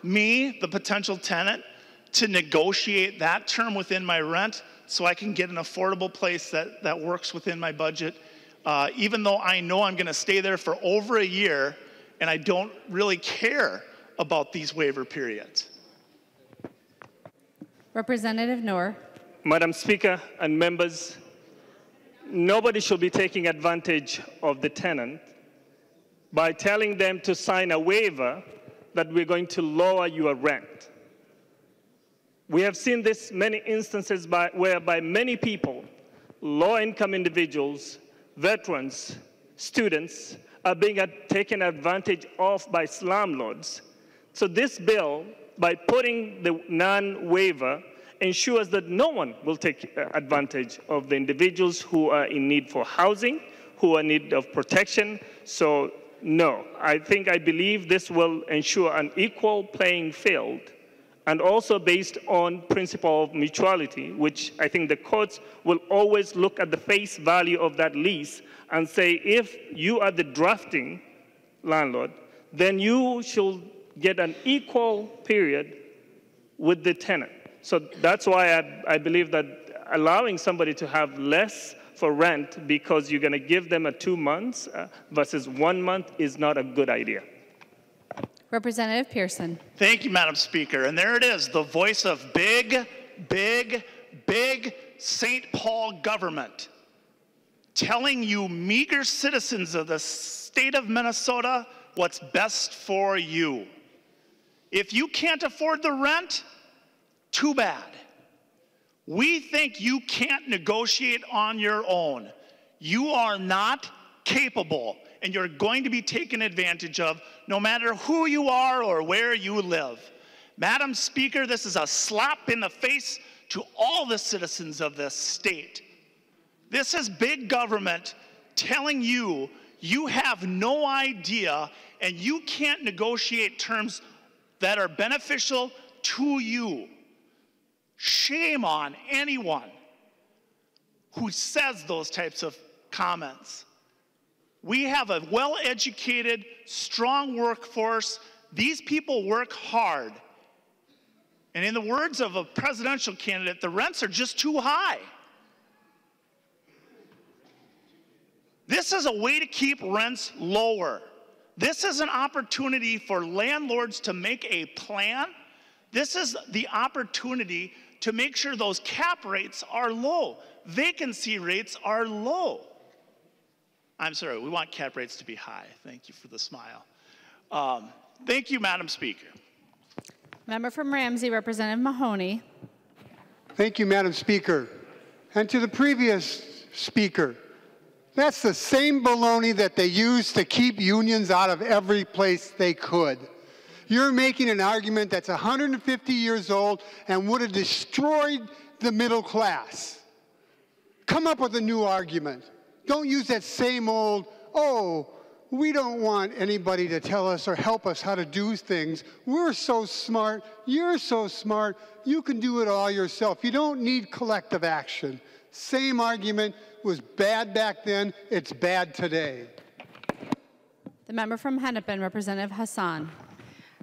me, the potential tenant, to negotiate that term within my rent so I can get an affordable place that works within my budget, even though I know I'm going to stay there for over a year and I don't really care about these waiver periods? Representative Noor. Madam Speaker and members, nobody should be taking advantage of the tenant by telling them to sign a waiver that we're going to lower your rent. We have seen this many instances whereby many people, low-income individuals, veterans, students, are being taken advantage of by slumlords. So this bill, by putting the non-waiver, ensures that no one will take advantage of the individuals who are in need for housing, who are in need of protection. So no, I believe this will ensure an equal playing field, and also based on principle of mutuality, which I think the courts will always look at the face value of that lease and say, if you are the drafting landlord, then you should get an equal period with the tenant. So that's why I believe that allowing somebody to have less for rent because you're going to give them a 2 months versus 1 month is not a good idea. Representative Pearson. Thank you, Madam Speaker. And there it is, the voice of big, big, big St. Paul government telling you meager citizens of the state of Minnesota what's best for you. If you can't afford the rent, too bad. We think you can't negotiate on your own. You are not capable, and you're going to be taken advantage of no matter who you are or where you live. Madam Speaker, this is a slap in the face to all the citizens of this state. This is big government telling you you have no idea and you can't negotiate terms that are beneficial to you. Shame on anyone who says those types of comments. We have a well-educated, strong workforce. These people work hard. And in the words of a presidential candidate, the rents are just too high. This is a way to keep rents lower. This is an opportunity for landlords to make a plan. This is the opportunity to make sure those cap rates are low. Vacancy rates are low. I'm sorry, we want cap rates to be high. Thank you for the smile. Thank you, Madam Speaker. Member from Ramsey, Representative Mahoney. Thank you, Madam Speaker. And to the previous speaker, that's the same baloney that they used to keep unions out of every place they could. You're making an argument that's 150 years old and would have destroyed the middle class. Come up with a new argument. Don't use that same old, oh, we don't want anybody to tell us or help us how to do things. We're so smart. You're so smart. You can do it all yourself. You don't need collective action. Same argument. Was bad back then. It's bad today. The member from Hennepin, Representative Hassan.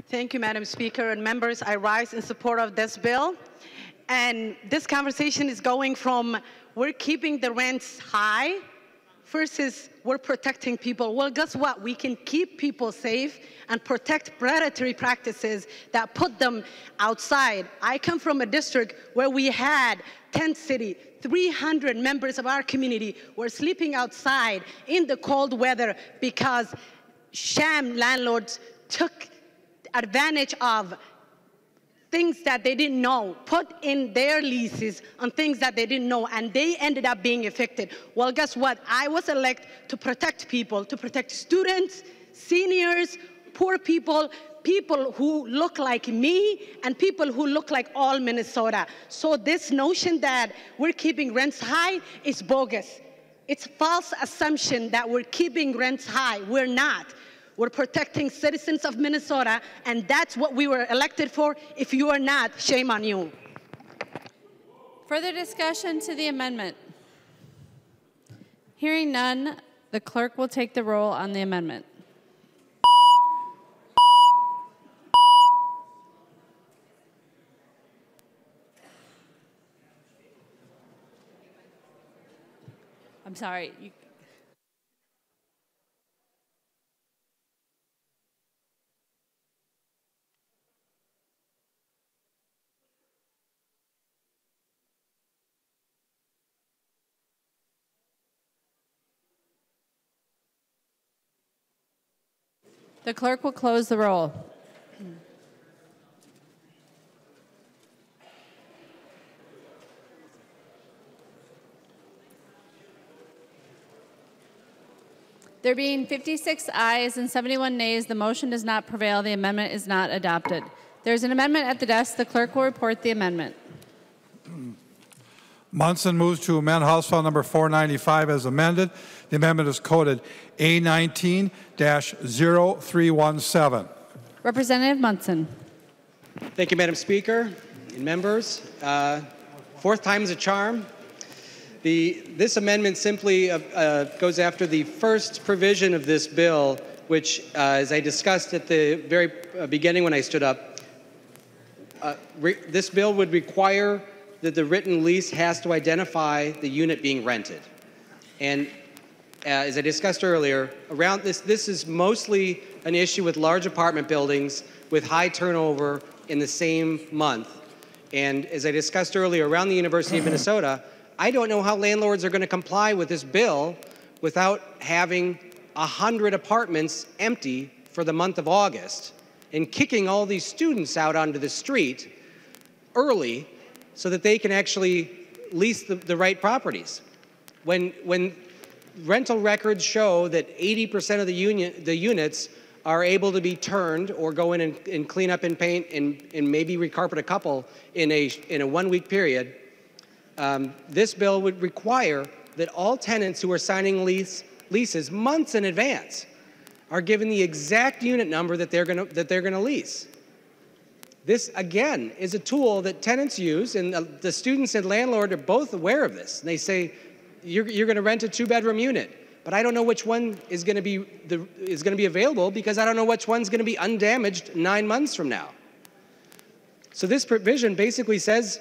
Thank you, Madam Speaker. And members, I rise in support of this bill. And this conversation is going from we're keeping the rents high versus we're protecting people. Well, guess what? We can keep people safe and protect predatory practices that put them outside. I come from a district where we had tent city. 300 members of our community were sleeping outside in the cold weather because sham landlords took advantage of things that they didn't know, put in their leases on things that they didn't know, and they ended up being evicted. Well, guess what? I was elected to protect people, to protect students, seniors, poor people, people who look like me, and people who look like all Minnesota. So this notion that we're keeping rents high is bogus. It's false assumption that we're keeping rents high. We're not. We're protecting citizens of Minnesota, and that's what we were elected for. If you are not, shame on you. Further discussion to the amendment? Hearing none, the clerk will take the roll on the amendment. I'm sorry. The clerk will close the roll. There being 56 ayes and 71 nays, the motion does not prevail. The amendment is not adopted. There's an amendment at the desk. The clerk will report the amendment. Munson moves to amend House File Number 495 as amended. The amendment is coded A19-0317. Representative Munson. Thank you, Madam Speaker and members. Fourth time is a charm. This amendment simply goes after the first provision of this bill, which, as I discussed at the very beginning when I stood up, this bill would require that the written lease has to identify the unit being rented. And as I discussed earlier, around this is mostly an issue with large apartment buildings with high turnover in the same month. And as I discussed earlier, around the University of Minnesota, I don't know how landlords are going to comply with this bill without having 100 apartments empty for the month of August and kicking all these students out onto the street early so that they can actually lease the right properties. When rental records show that 80% of the units are able to be turned or go in and clean up and paint and maybe recarpet a couple in a 1 week period, this bill would require that all tenants who are signing leases months in advance are given the exact unit number that they're going to lease. This, again, is a tool that tenants use, and the students and landlord are both aware of this. And they say, you're going to rent a 2-bedroom unit, but I don't know which one is going to be available because I don't know which one's going to be undamaged 9 months from now. So this provision basically says,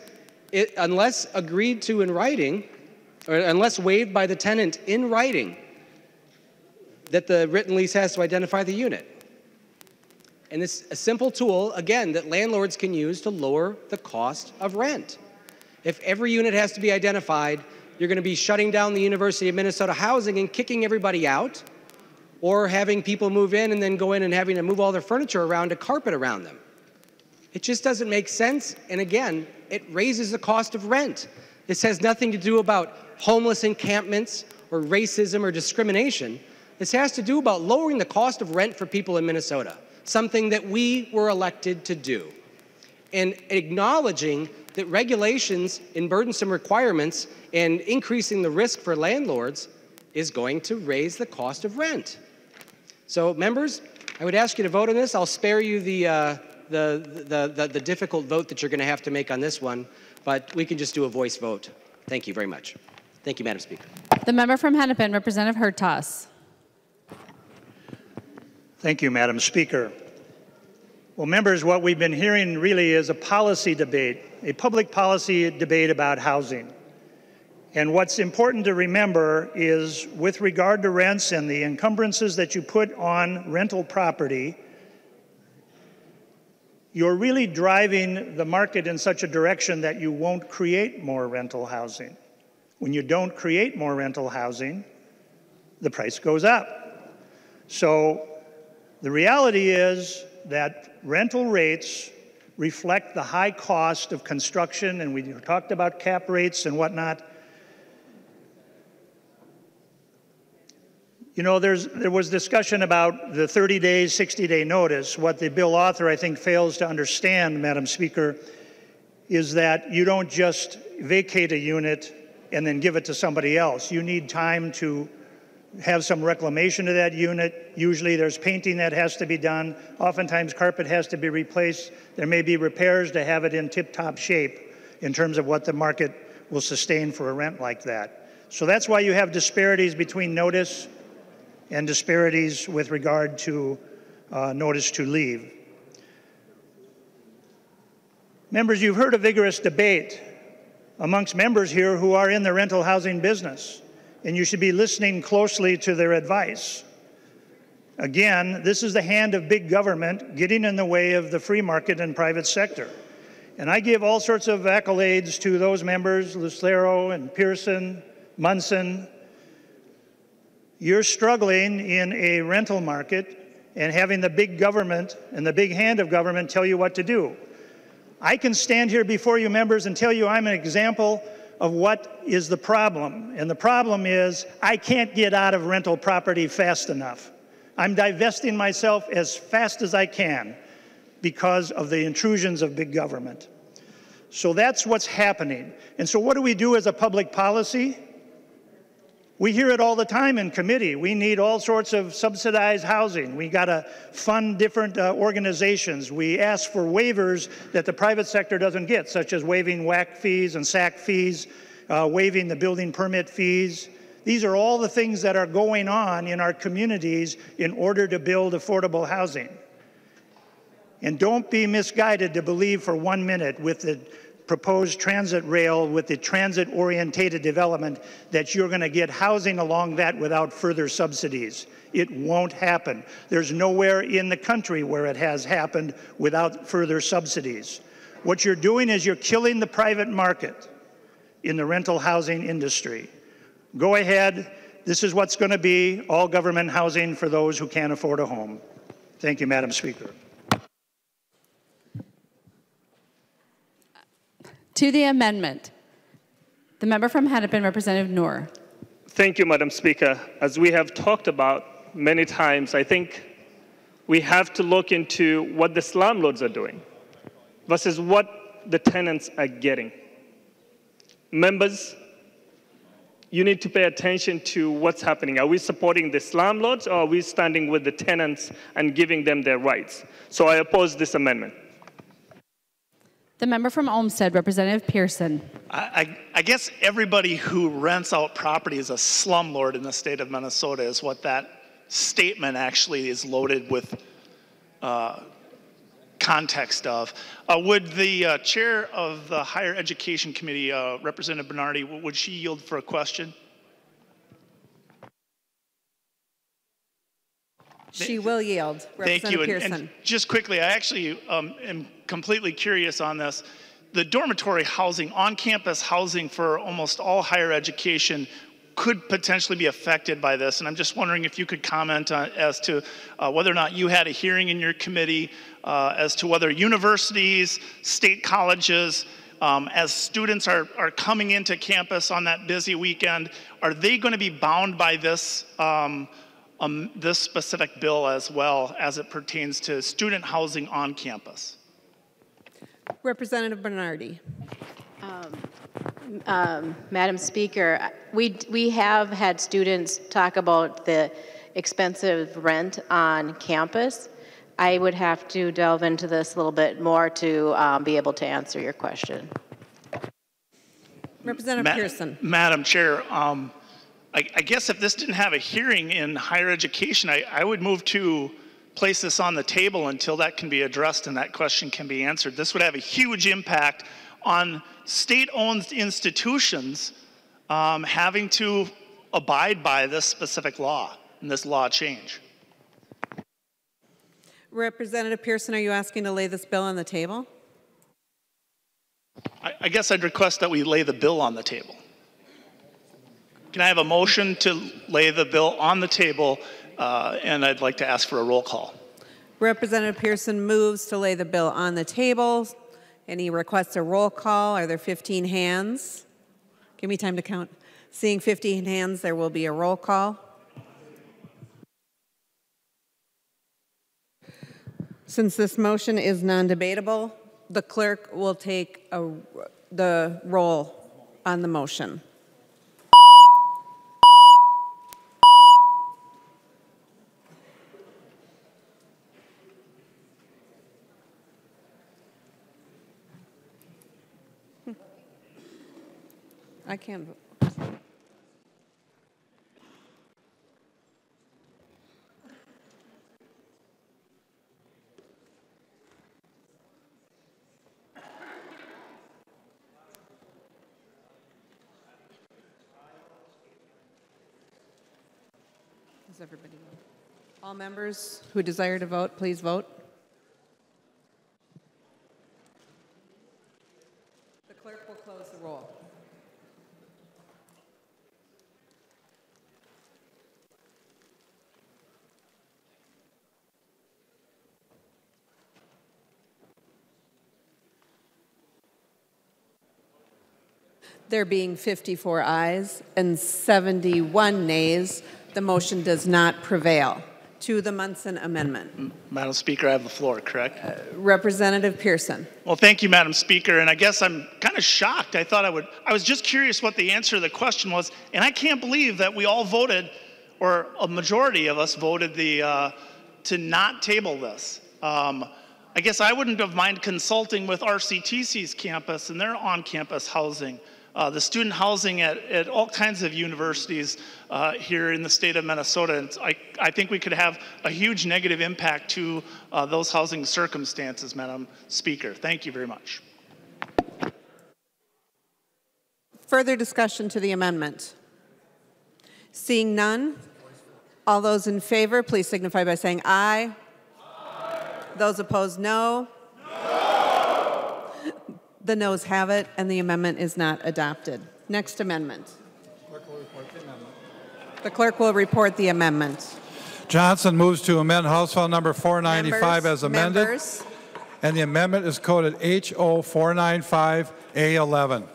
unless agreed to in writing, or unless waived by the tenant in writing, that the written lease has to identify the unit. And it's a simple tool, again, that landlords can use to lower the cost of rent. If every unit has to be identified, you're going to be shutting down the University of Minnesota housing and kicking everybody out, or having people move in and then go in and having to move all their furniture around to carpet around them. It just doesn't make sense, and again, it raises the cost of rent. This has nothing to do about homeless encampments or racism or discrimination. This has to do about lowering the cost of rent for people in Minnesota, something that we were elected to do, and acknowledging that regulations and burdensome requirements and increasing the risk for landlords is going to raise the cost of rent. So, members, I would ask you to vote on this. I'll spare you the difficult vote that you're going to have to make on this one, but we can just do a voice vote. Thank you very much. Thank you, Madam Speaker. The member from Hennepin, Representative Hertas. Thank you, Madam Speaker. Well, members, what we've been hearing really is a policy debate, a public policy debate about housing. And what's important to remember is, with regard to rents and the encumbrances that you put on rental property, you're really driving the market in such a direction that you won't create more rental housing. When you don't create more rental housing, the price goes up. So the reality is that rental rates reflect the high cost of construction, and we talked about cap rates and whatnot. You know, there was discussion about the 30-day, 60-day notice. What the bill author, I think, fails to understand, Madam Speaker, is that you don't just vacate a unit and then give it to somebody else. You need time to have some reclamation of that unit. Usually there's painting that has to be done. Oftentimes carpet has to be replaced. There may be repairs to have it in tip-top shape in terms of what the market will sustain for a rent like that. So that's why you have disparities between notice and disparities with regard to notice to leave. Members, you've heard a vigorous debate amongst members here who are in the rental housing business, and you should be listening closely to their advice. Again, this is the hand of big government getting in the way of the free market and private sector. And I give all sorts of accolades to those members, Lucero and Pearson, Munson. You're struggling in a rental market and having the big government and the big hand of government tell you what to do. I can stand here before you members and tell you I'm an example of what is the problem. And the problem is I can't get out of rental property fast enough. I'm divesting myself as fast as I can because of the intrusions of big government. So that's what's happening. And so what do we do as a public policy? We hear it all the time in committee. We need all sorts of subsidized housing. We got to fund different organizations. We ask for waivers that the private sector doesn't get, such as waiving WAC fees and SAC fees, waiving the building permit fees. These are all the things that are going on in our communities in order to build affordable housing. And don't be misguided to believe for 1 minute with the proposed transit rail, with the transit-orientated development, that you're going to get housing along that without further subsidies. It won't happen. There's nowhere in the country where it has happened without further subsidies. What you're doing is you're killing the private market in the rental housing industry. Go ahead. This is what's going to be all government housing for those who can't afford a home. Thank you, Madam Speaker. To the amendment, the member from Hennepin, Representative Noor. Thank you, Madam Speaker. As we have talked about many times, I think we have to look into what the slumlords are doing versus what the tenants are getting. Members, you need to pay attention to what's happening. Are we supporting the slumlords, or are we standing with the tenants and giving them their rights? So I oppose this amendment. The member from Olmsted, Representative Pearson. I guess everybody who rents out property is a slumlord in the state of Minnesota is what that statement actually is loaded with context of. Would the chair of the Higher Education Committee, Representative Bernardi, would she yield for a question? She will yield. Thank you. Pearson. And just quickly, I actually am completely curious on this. The dormitory housing, on-campus housing for almost all higher education could potentially be affected by this. And I'm just wondering if you could comment on, as to whether or not you had a hearing in your committee as to whether universities, state colleges, as students are coming into campus on that busy weekend, are they going to be bound by this this specific bill as well as it pertains to student housing on campus? Representative Bernardi. Madam Speaker, we have had students talk about the expensive rent on campus. I would have to delve into this a little bit more to be able to answer your question. Representative Pearson. Madam Chair, I guess if this didn't have a hearing in higher education, I would move to place this on the table until that can be addressed and that question can be answered. This would have a huge impact on state-owned institutions having to abide by this specific law and this law change. Representative Pearson, are you asking to lay this bill on the table? I guess I'd request that we lay the bill on the table. Can I have a motion to lay the bill on the table, and I'd like to ask for a roll call. Representative Pearson moves to lay the bill on the table, and he requests a roll call. Are there 15 hands? Give me time to count. Seeing 15 hands, there will be a roll call. Since this motion is non-debatable, the clerk will take the roll on the motion. I can't vote. Does everybody vote? All members who desire to vote, please vote. The clerk will close the roll. There being 54 ayes and 71 nays, the motion does not prevail. To the Munson amendment. Madam Speaker, I have the floor, correct? Representative Pearson. Well, thank you, Madam Speaker, and I guess I'm kind of shocked. I was just curious what the answer to the question was, and I can't believe that we all voted, or a majority of us voted to not table this. I guess I wouldn't have minded consulting with RCTC's campus and their on-campus housing. The student housing at all kinds of universities here in the state of Minnesota. And I think we could have a huge negative impact to those housing circumstances, Madam Speaker. Thank you very much. Further discussion to the amendment? Seeing none, all those in favor, please signify by saying aye. Aye. Those opposed, no. The noes have it, and the amendment is not adopted. Next amendment. The clerk will report the amendment. Johnson moves to amend House File number 495 as amended. And the amendment is coded HO 495A11.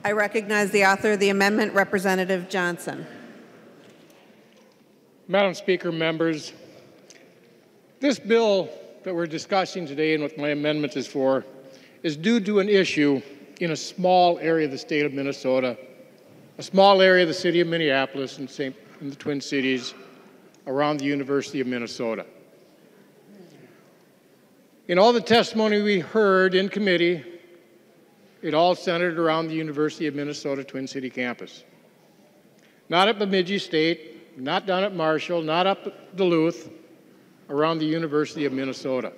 I recognize the author of the amendment, Representative Johnson. Madam Speaker, members, this bill that we're discussing today and what my amendment is for is due to an issue in a small area of the state of Minnesota, a small area of the city of Minneapolis and in the Twin Cities around the University of Minnesota. In all the testimony we heard in committee, it all centered around the University of Minnesota Twin City campus. Not at Bemidji State, not down at Marshall, not up at Duluth, around the University of Minnesota.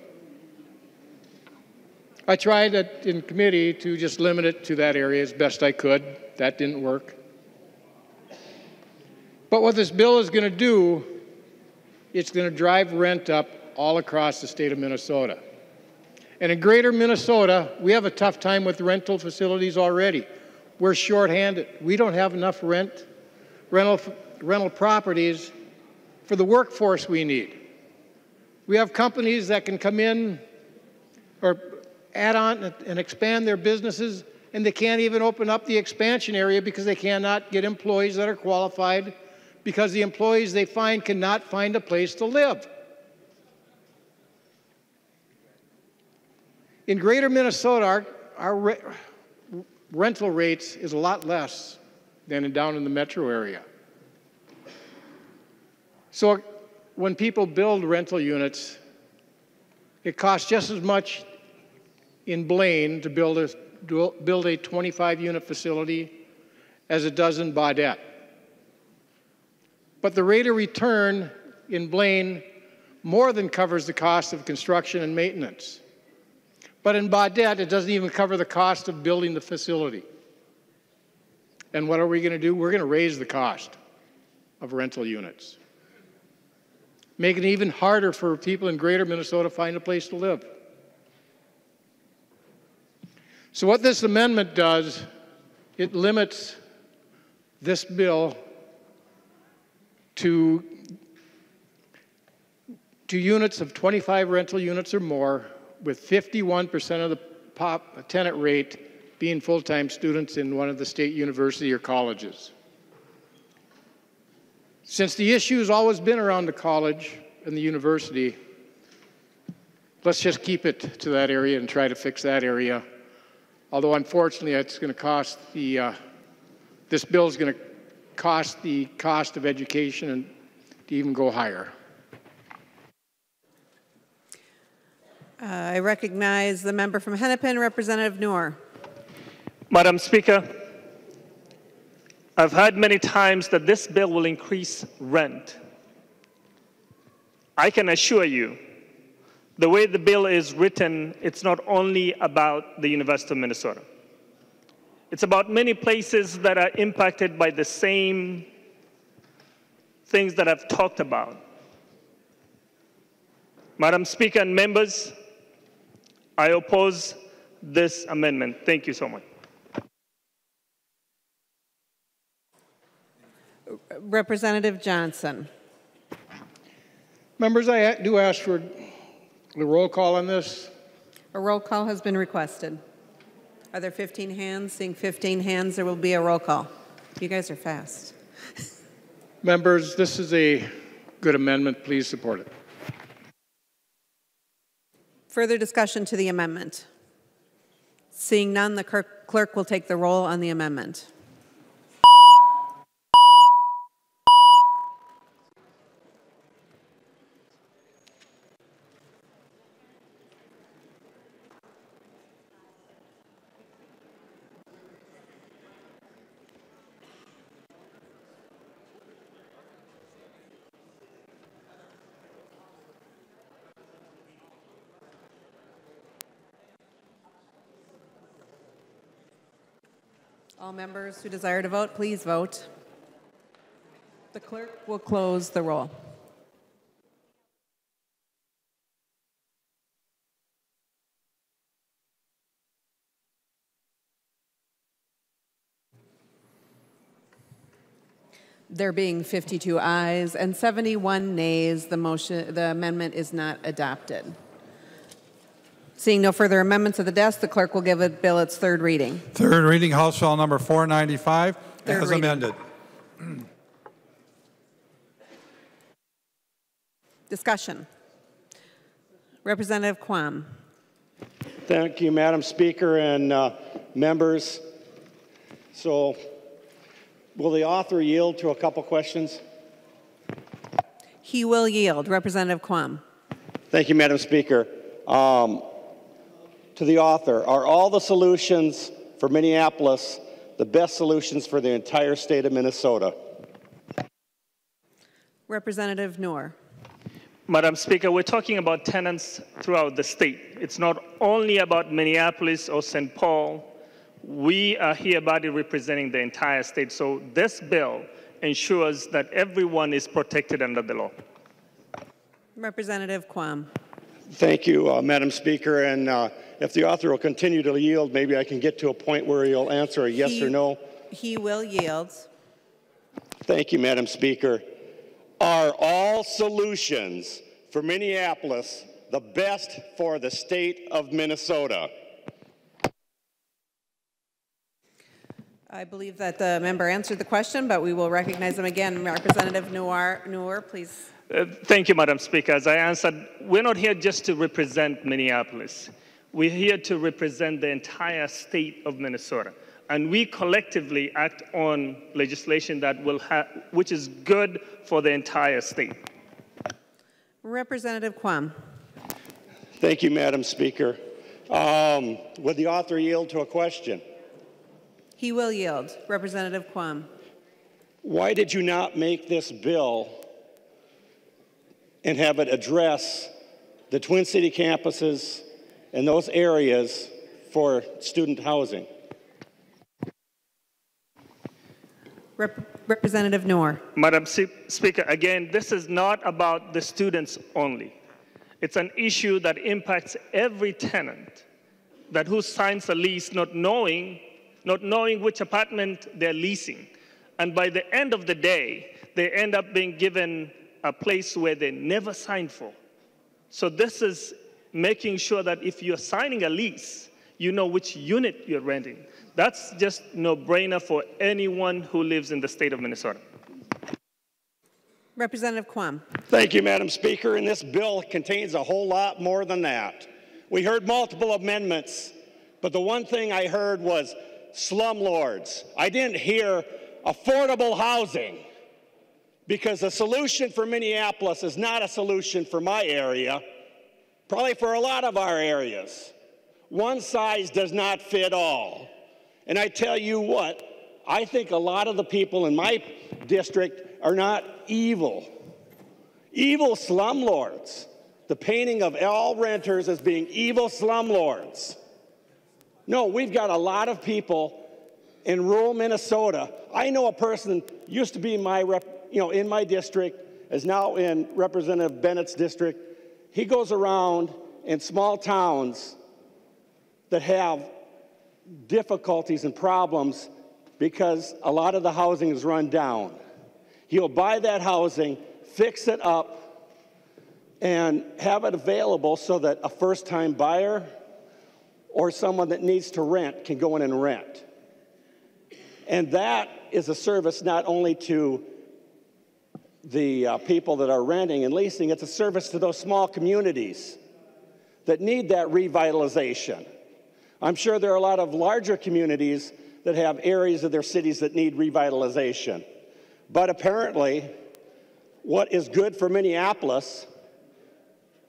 I tried in committee to just limit it to that area as best I could. That didn't work. But what this bill is going to do, it's going to drive rent up all across the state of Minnesota. And in greater Minnesota, we have a tough time with rental facilities already. We're shorthanded. We don't have enough rental properties for the workforce we need. We have companies that can come in or add on and expand their businesses, and they can't even open up the expansion area because they cannot get employees that are qualified because the employees they find cannot find a place to live. In greater Minnesota, our rental rates is a lot less than down in the metro area. So when people build rental units, it costs just as much in Blaine to build a 25-unit facility as it does in Baudette. But the rate of return in Blaine more than covers the cost of construction and maintenance. But in Baudette, it doesn't even cover the cost of building the facility. And what are we going to do? We're going to raise the cost of rental units, make it even harder for people in greater Minnesota to find a place to live. So what this amendment does, it limits this bill to units of 25 rental units or more, with 51% of the tenant rate being full-time students in one of the state university or colleges. Since the issue has always been around the college and the university, let's just keep it to that area and try to fix that area. Although unfortunately, it's going to cost this bill is going to cost the cost of education and to even go higher. I recognize the member from Hennepin, Representative Noor. Madam Speaker, I've heard many times that this bill will increase rent. I can assure you, the way the bill is written, it's not only about the University of Minnesota. It's about many places that are impacted by the same things that I've talked about. Madam Speaker and members, I oppose this amendment. Thank you so much. Representative Johnson. Members, I do ask for the roll call on this. A roll call has been requested. Are there 15 hands? Seeing 15 hands, there will be a roll call. You guys are fast. Members, this is a good amendment. Please support it. Further discussion to the amendment. Seeing none, the clerk will take the roll on the amendment. All members who desire to vote, please vote. The clerk will close the roll. There being 52 ayes and 71 nays, the amendment is not adopted. Seeing no further amendments of the desk, the clerk will give the bill its third reading. Third reading, House File number 495, as amended. Discussion. Representative Quam. Thank you, Madam Speaker and members. So, will the author yield to a couple questions? He will yield. Representative Quam. Thank you, Madam Speaker. To the author, are all the solutions for Minneapolis the best solutions for the entire state of Minnesota? Representative Noor. Madam Speaker, we're talking about tenants throughout the state. It's not only about Minneapolis or St. Paul. We are here body representing the entire state. So this bill ensures that everyone is protected under the law. Representative Quam. Thank you, Madam Speaker. And if the author will continue to yield, maybe I can get to a point where he'll answer a yes or no. He will yield. Thank you, Madam Speaker. Are all solutions for Minneapolis the best for the state of Minnesota? I believe that the member answered the question, but we will recognize him again. Representative Noor, please. Thank you, Madam Speaker. As I answered, we're not here just to represent Minneapolis. We're here to represent the entire state of Minnesota. And we collectively act on legislation that which is good for the entire state. Representative Quam. Thank you, Madam Speaker. Would the author yield to a question? He will yield. Representative Quam. Why did you not make this bill and have it address the Twin City campuses and those areas for student housing? Representative Noor. Madam Speaker, again, this is not about the students only. It's an issue that impacts every tenant who signs a lease not knowing which apartment they're leasing. And by the end of the day, they end up being given a place where they never signed for. So this is making sure that if you're signing a lease, you know which unit you're renting. That's just no-brainer for anyone who lives in the state of Minnesota. Representative Quam. Thank you, Madam Speaker. And this bill contains a whole lot more than that. We heard multiple amendments, but the one thing I heard was slumlords. I didn't hear affordable housing, because the solution for Minneapolis is not a solution for my area. probably for a lot of our areas. One size does not fit all. And I tell you what, I think a lot of the people in my district are not evil. Evil slumlords. The painting of all renters as being evil slumlords. No, we've got a lot of people in rural Minnesota. I know a person used to be in my district, is now in Representative Bennett's district. He goes around in small towns that have difficulties and problems because a lot of the housing is run down. He'll buy that housing, fix it up, and have it available so that a first-time buyer or someone that needs to rent can go in and rent. And that is a service not only to the people that are renting and leasing, it's a service to those small communities that need that revitalization. I'm sure there are a lot of larger communities that have areas of their cities that need revitalization. But apparently, what is good for Minneapolis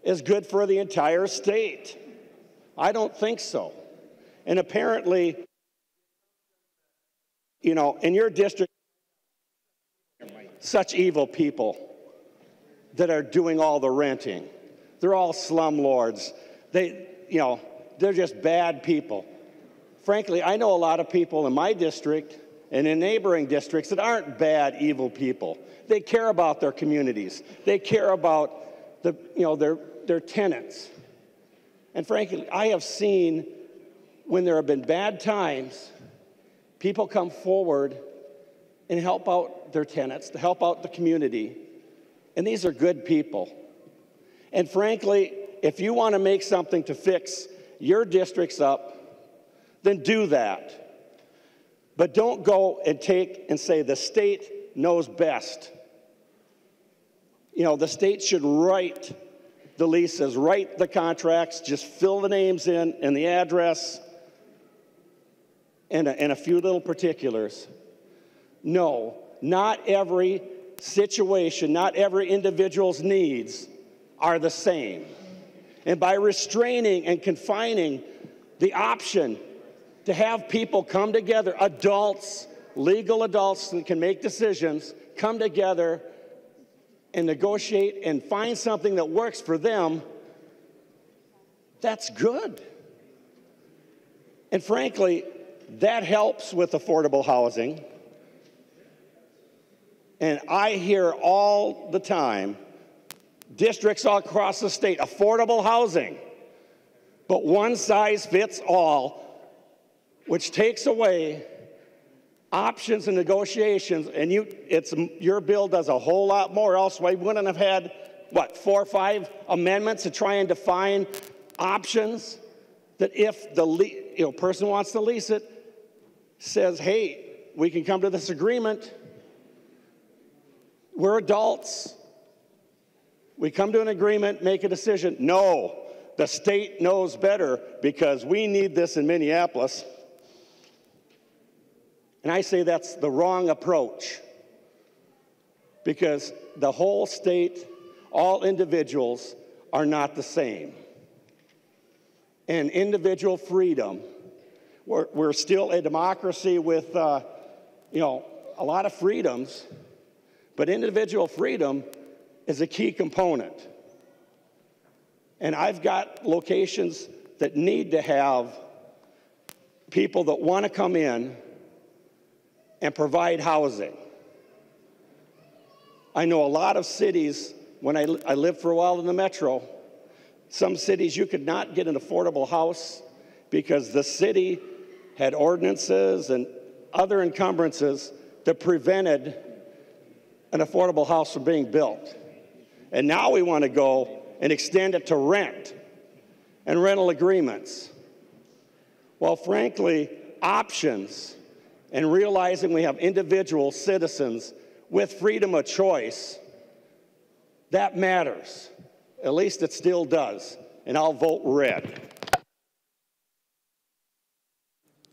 is good for the entire state. I don't think so. And apparently, in your district, such evil people that are doing all the renting. They're all slumlords. They're just bad people. Frankly, I know a lot of people in my district and in neighboring districts that aren't bad, evil people. They care about their communities. They care about their tenants. And frankly, I have seen when there have been bad times, people come forward and help out their tenants, to help out the community. And these are good people. And frankly, if you want to make something to fix your districts up, then do that. But don't go and take and say the state knows best. The state should write the leases, write the contracts, just fill the names in and the address and a few little particulars. No, not every situation, not every individual's needs are the same. And by restraining and confining the option to have people come together, adults, legal adults that can make decisions, come together and negotiate and find something that works for them, that's good. And frankly, that helps with affordable housing. And I hear all the time, districts all across the state, affordable housing, but one size fits all, which takes away options and negotiations, and your bill does a whole lot more, else we wouldn't have had, 4 or 5 amendments to try and define options that if the person wants to lease it, says, hey, we can come to this agreement. We're adults. We come to an agreement, make a decision. No, the state knows better because we need this in Minneapolis. And I say that's the wrong approach because the whole state, all individuals are not the same. And individual freedom, we're still a democracy with, a lot of freedoms, but individual freedom is a key component. And I've got locations that need to have people that want to come in and provide housing. I know a lot of cities, when I lived for a while in the metro, some cities you could not get an affordable house because the city had ordinances and other encumbrances that prevented an affordable house from being built. And now we want to go and extend it to rent and rental agreements. Well, frankly, options and realizing we have individual citizens with freedom of choice, that matters. At least it still does. And I'll vote red.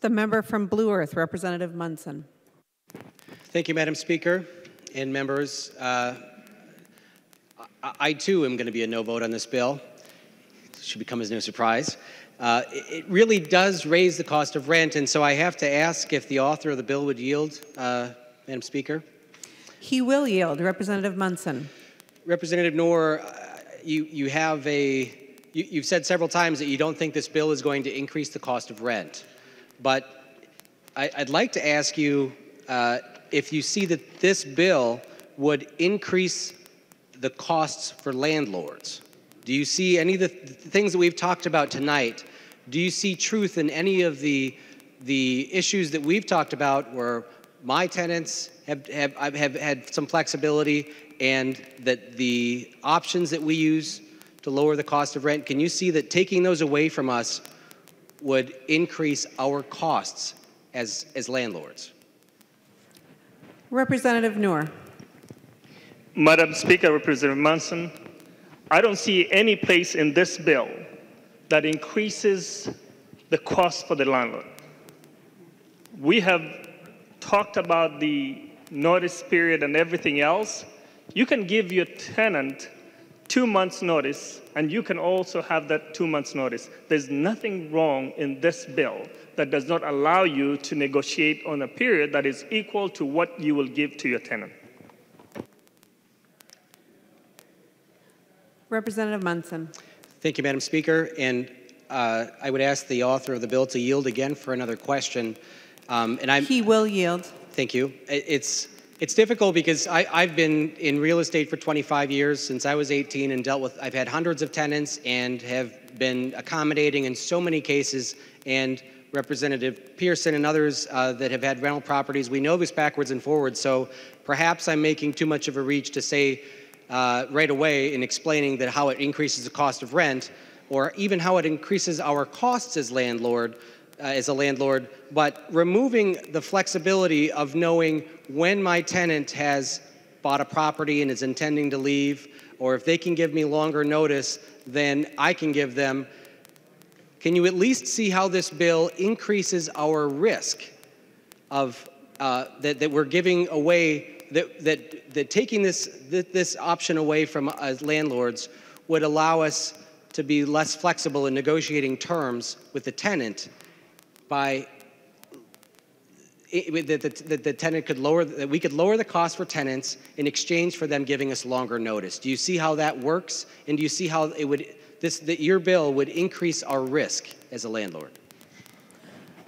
The member from Blue Earth, Representative Munson. Thank you, Madam Speaker and members. I too am going to be a no vote on this bill. should come as no surprise. It really does raise the cost of rent, and so I have to ask if the author of the bill would yield, Madam Speaker. He will yield. Representative Munson. Representative Noor, you've said several times that you don't think this bill is going to increase the cost of rent, but I'd like to ask you if you see that this bill would increase the costs for landlords. Do you see any of the things that we've talked about tonight? Do you see truth in any of the issues that we've talked about where my tenants have had some flexibility and that the options that we use to lower the cost of rent, can you see that taking those away from us would increase our costs as landlords? Representative Noor. Madam Speaker, Representative Munson, I don't see any place in this bill that increases the cost for the landlord. We have talked about the notice period and everything else. You can give your tenant 2 months notice, and you can also have that 2 months notice. There's nothing wrong in this bill that does not allow you to negotiate on a period that is equal to what you will give to your tenant. Representative Munson. Thank you, Madam Speaker. And I would ask the author of the bill to yield again for another question. He will yield. Thank you. It's difficult because I've been in real estate for 25 years since I was 18 and I've had hundreds of tenants and have been accommodating in so many cases. And Representative Pearson and others that have had rental properties, we know this backwards and forwards. So perhaps I'm making too much of a reach to say right away in explaining that how it increases the cost of rent, or even how it increases our costs as a landlord, but removing the flexibility of knowing when my tenant has bought a property and is intending to leave, or if they can give me longer notice than I can give them. Can you at least see how this bill increases our risk of that we're giving away, that taking this option away from us landlords would allow us to be less flexible in negotiating terms with the tenant by that the tenant could lower, that we could lower the cost for tenants in exchange for them giving us longer notice. Do you see how that works? And do you see how it would, that your bill would increase our risk as a landlord?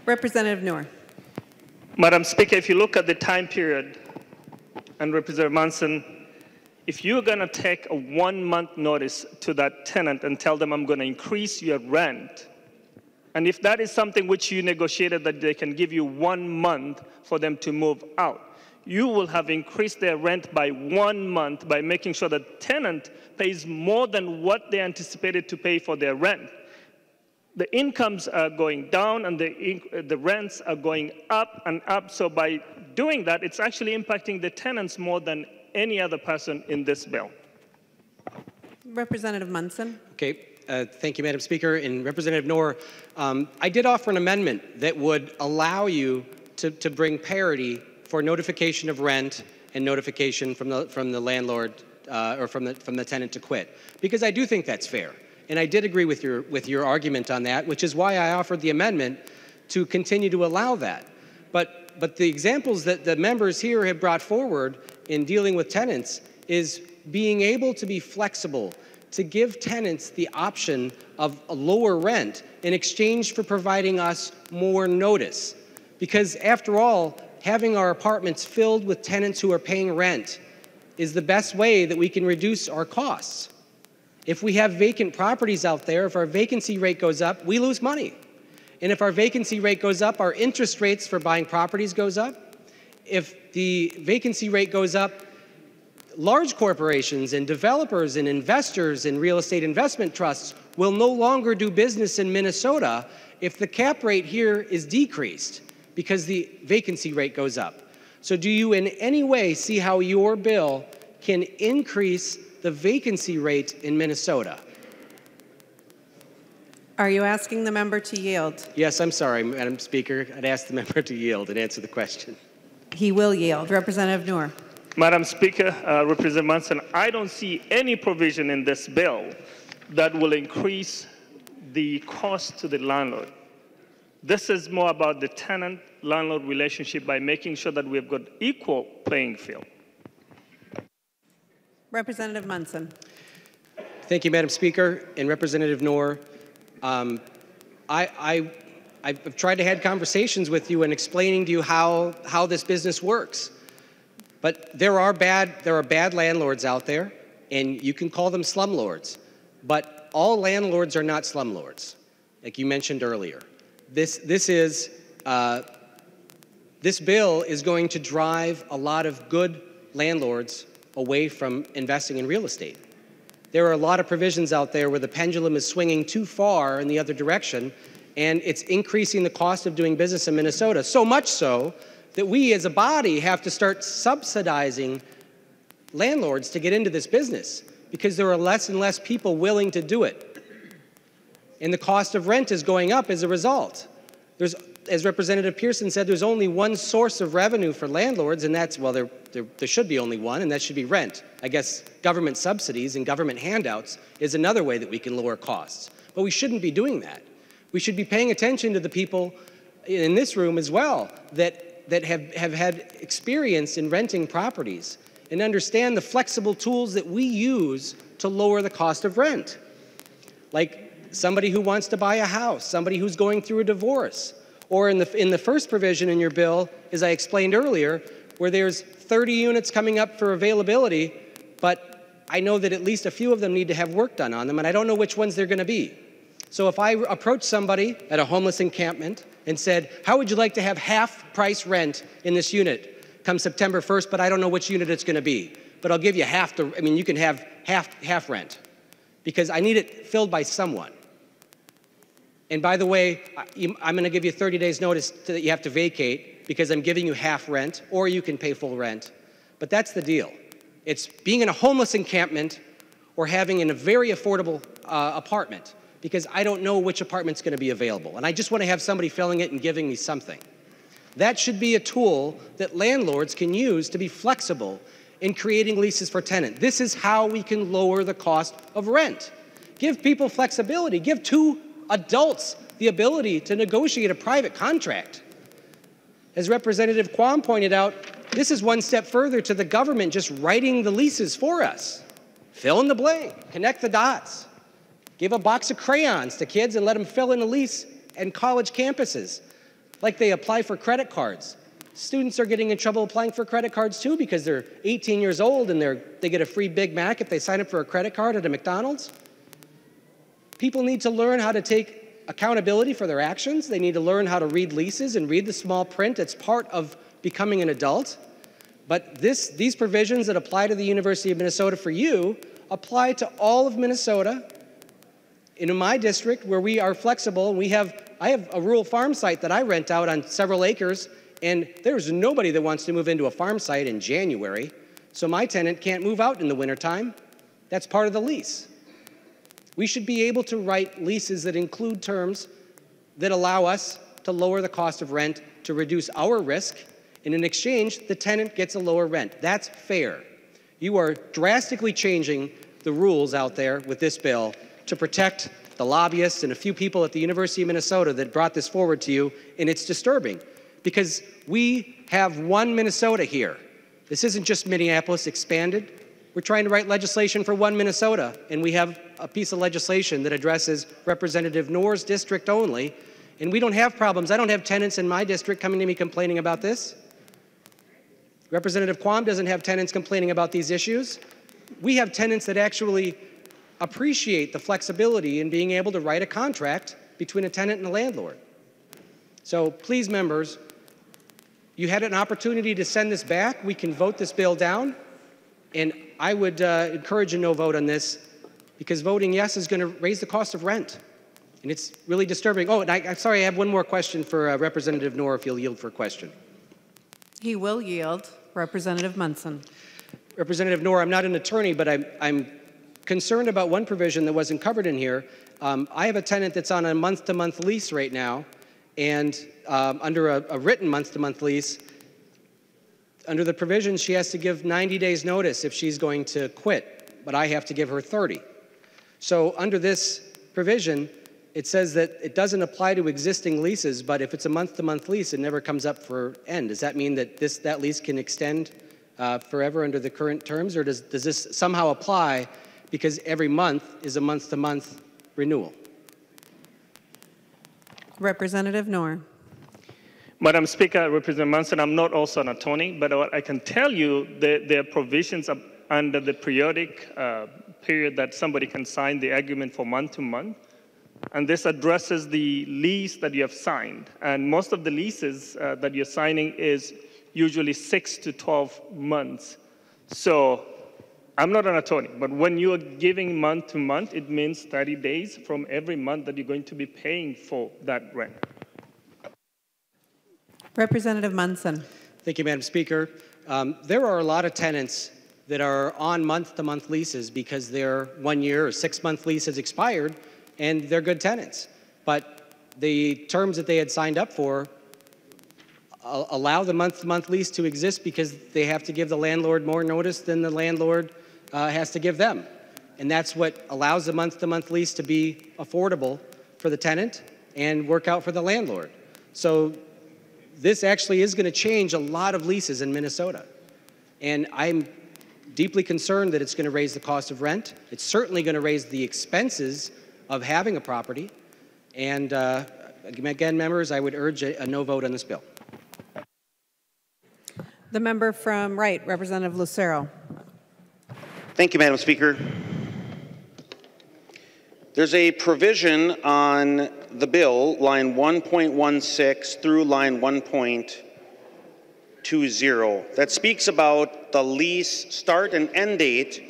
Representative Noor. Madam Speaker, if you look at the time period, and Representative Munson, if you're going to take a 1 month notice to that tenant and tell them I'm going to increase your rent, and if that is something which you negotiated that they can give you 1 month for them to move out, you will have increased their rent by 1 month by making sure the tenant pays more than what they anticipated to pay for their rent. The incomes are going down and the rents are going up and up. So by doing that, it's actually impacting the tenants more than any other person in this bill. Representative Munson. Okay. Thank you, Madam Speaker. And Representative Noor, I did offer an amendment that would allow you to bring parity for notification of rent and notification from the landlord or from the tenant to quit, because I do think that's fair. And I did agree with your argument on that, which is why I offered the amendment to continue to allow that. But the examples that the members here have brought forward in dealing with tenants is being able to be flexible, to give tenants the option of a lower rent in exchange for providing us more notice. Because after all, having our apartments filled with tenants who are paying rent is the best way that we can reduce our costs. If we have vacant properties out there, if our vacancy rate goes up, we lose money. And if our vacancy rate goes up, our interest rates for buying properties goes up. If the vacancy rate goes up, large corporations and developers and investors and real estate investment trusts will no longer do business in Minnesota if the cap rate here is decreased because the vacancy rate goes up. So do you in any way see how your bill can increase the vacancy rate in Minnesota? Are you asking the member to yield? Yes, I'm sorry, Madam Speaker. I'd ask the member to yield and answer the question. He will yield. Representative Noor. Madam Speaker, Representative Munson, I don't see any provision in this bill that will increase the cost to the landlord. This is more about the tenant-landlord relationship by making sure that we've got equal playing field. Representative Munson. Thank you, Madam Speaker, and Representative Noor. I've tried to have conversations with you and explaining to you how this business works. But there are bad landlords out there, and you can call them slumlords. But all landlords are not slumlords, like you mentioned earlier. This bill is going to drive a lot of good landlords away from investing in real estate. There are a lot of provisions out there where the pendulum is swinging too far in the other direction, and it's increasing the cost of doing business in Minnesota, so much so that we as a body have to start subsidizing landlords to get into this business because there are less and less people willing to do it. And the cost of rent is going up as a result. As Representative Pearson said, there's only one source of revenue for landlords, and that's, well, there should be only one, and that should be rent. I guess government subsidies and government handouts is another way that we can lower costs. But we shouldn't be doing that. We should be paying attention to the people in this room as well that have had experience in renting properties and understand the flexible tools that we use to lower the cost of rent. Like somebody who wants to buy a house, somebody who's going through a divorce, or in the first provision in your bill, as I explained earlier, where there's 30 units coming up for availability, but I know that at least a few of them need to have work done on them, and I don't know which ones they're going to be. So if I approach somebody at a homeless encampment and said, how would you like to have half-price rent in this unit come September 1st, but I don't know which unit it's going to be, but I'll give you half the, I mean, you can have half rent, because I need it filled by someone. And by the way, I'm going to give you 30 days notice that you have to vacate because I'm giving you half rent, or you can pay full rent. But that's the deal. It's being in a homeless encampment or having in a very affordable apartment, because I don't know which apartment's going to be available. And I just want to have somebody filling it and giving me something. That should be a tool that landlords can use to be flexible in creating leases for tenant. This is how we can lower the cost of rent. Give people flexibility. Give two adults the ability to negotiate a private contract. As Representative Quam pointed out, this is one step further to the government just writing the leases for us. Fill in the blank, connect the dots. Give a box of crayons to kids and let them fill in a lease in college campuses, like they apply for credit cards. Students are getting in trouble applying for credit cards too because they're 18 years old and they get a free Big Mac if they sign up for a credit card at a McDonald's. People need to learn how to take accountability for their actions. They need to learn how to read leases and read the small print. It's part of becoming an adult. But these provisions that apply to the University of Minnesota for you apply to all of Minnesota. In my district, where we are flexible, I have a rural farm site that I rent out on several acres, and there's nobody that wants to move into a farm site in January, so my tenant can't move out in the wintertime. That's part of the lease. We should be able to write leases that include terms that allow us to lower the cost of rent to reduce our risk, and in exchange, the tenant gets a lower rent. That's fair. You are drastically changing the rules out there with this bill to protect the lobbyists and a few people at the University of Minnesota that brought this forward to you, and it's disturbing because we have one Minnesota here. This isn't just Minneapolis expanded. We're trying to write legislation for one Minnesota, and we have a piece of legislation that addresses Representative Noor's district only, and we don't have problems. I don't have tenants in my district coming to me complaining about this. Representative Quam doesn't have tenants complaining about these issues. We have tenants that actually appreciate the flexibility in being able to write a contract between a tenant and a landlord. So please, members, you had an opportunity to send this back. We can vote this bill down, and I would encourage a no vote on this because voting yes is going to raise the cost of rent, and it's really disturbing. Oh, and I'm sorry, I have one more question for Representative Noor, if he'll yield for a question. He will yield. Representative Munson. Representative Noor, I'm not an attorney, but I'm concerned about one provision that wasn't covered in here. I have a tenant that's on a month-to-month lease right now, and under a written month-to-month lease, under the provision, she has to give 90 days notice if she's going to quit, but I have to give her 30. So under this provision, it says that it doesn't apply to existing leases, but if it's a month-to-month lease, it never comes up for end. Does that mean that that lease can extend forever under the current terms, or does this somehow apply because every month is a month-to-month renewal? Representative Noor. Madam Speaker, Representative Munson, I'm not also an attorney, but what I can tell you, there are provisions under the periodic period that somebody can sign the agreement for month to month. And this addresses the lease that you have signed. And most of the leases that you're signing is usually 6 to 12 months. So I'm not an attorney, but when you are giving month to month, it means 30 days from every month that you're going to be paying for that rent. Representative Munson. Thank you, Madam Speaker. There are a lot of tenants that are on month-to-month leases because their 1 year or 6-month lease has expired and they're good tenants. But the terms that they had signed up for allow the month-to-month lease to exist because they have to give the landlord more notice than the landlord has to give them. And that's what allows the month-to-month lease to be affordable for the tenant and work out for the landlord. So this actually is going to change a lot of leases in Minnesota. And I'm deeply concerned that it's going to raise the cost of rent. It's certainly going to raise the expenses of having a property. And again, members, I would urge a no vote on this bill. The member from Wright, Representative Lucero. Thank you, Madam Speaker. There's a provision on the bill, line 1.16 through line 1.20, that speaks about the lease start and end date,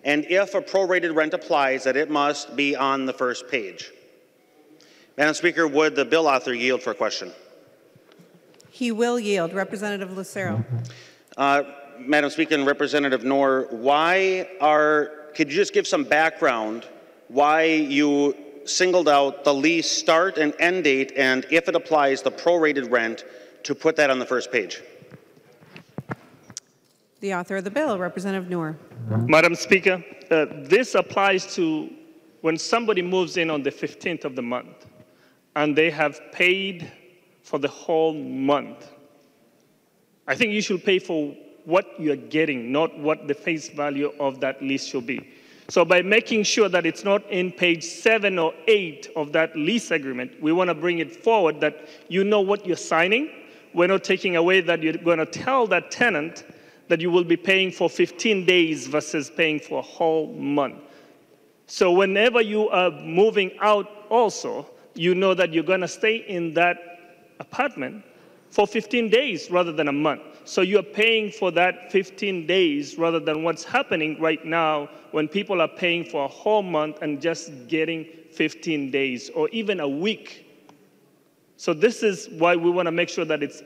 and if a prorated rent applies, that it must be on the first page. Madam Speaker, would the bill author yield for a question? He will yield. Representative Lucero. Madam Speaker and Representative Noor, could you just give some background why you singled out the lease start and end date, and if it applies the prorated rent, to put that on the first page? The author of the bill, Representative Noor. Madam Speaker, this applies to when somebody moves in on the 15th of the month and they have paid for the whole month. I think you should pay for what you're getting, not what the face value of that lease should be. So by making sure that it's not in page 7 or 8 of that lease agreement, we want to bring it forward that you know what you're signing. We're not taking away that you're going to tell that tenant that you will be paying for 15 days versus paying for a whole month. So whenever you are moving out also, you know that you're going to stay in that apartment for 15 days rather than a month. So you're paying for that 15 days rather than what's happening right now when people are paying for a whole month and just getting 15 days or even a week. So this is why we want to make sure that it's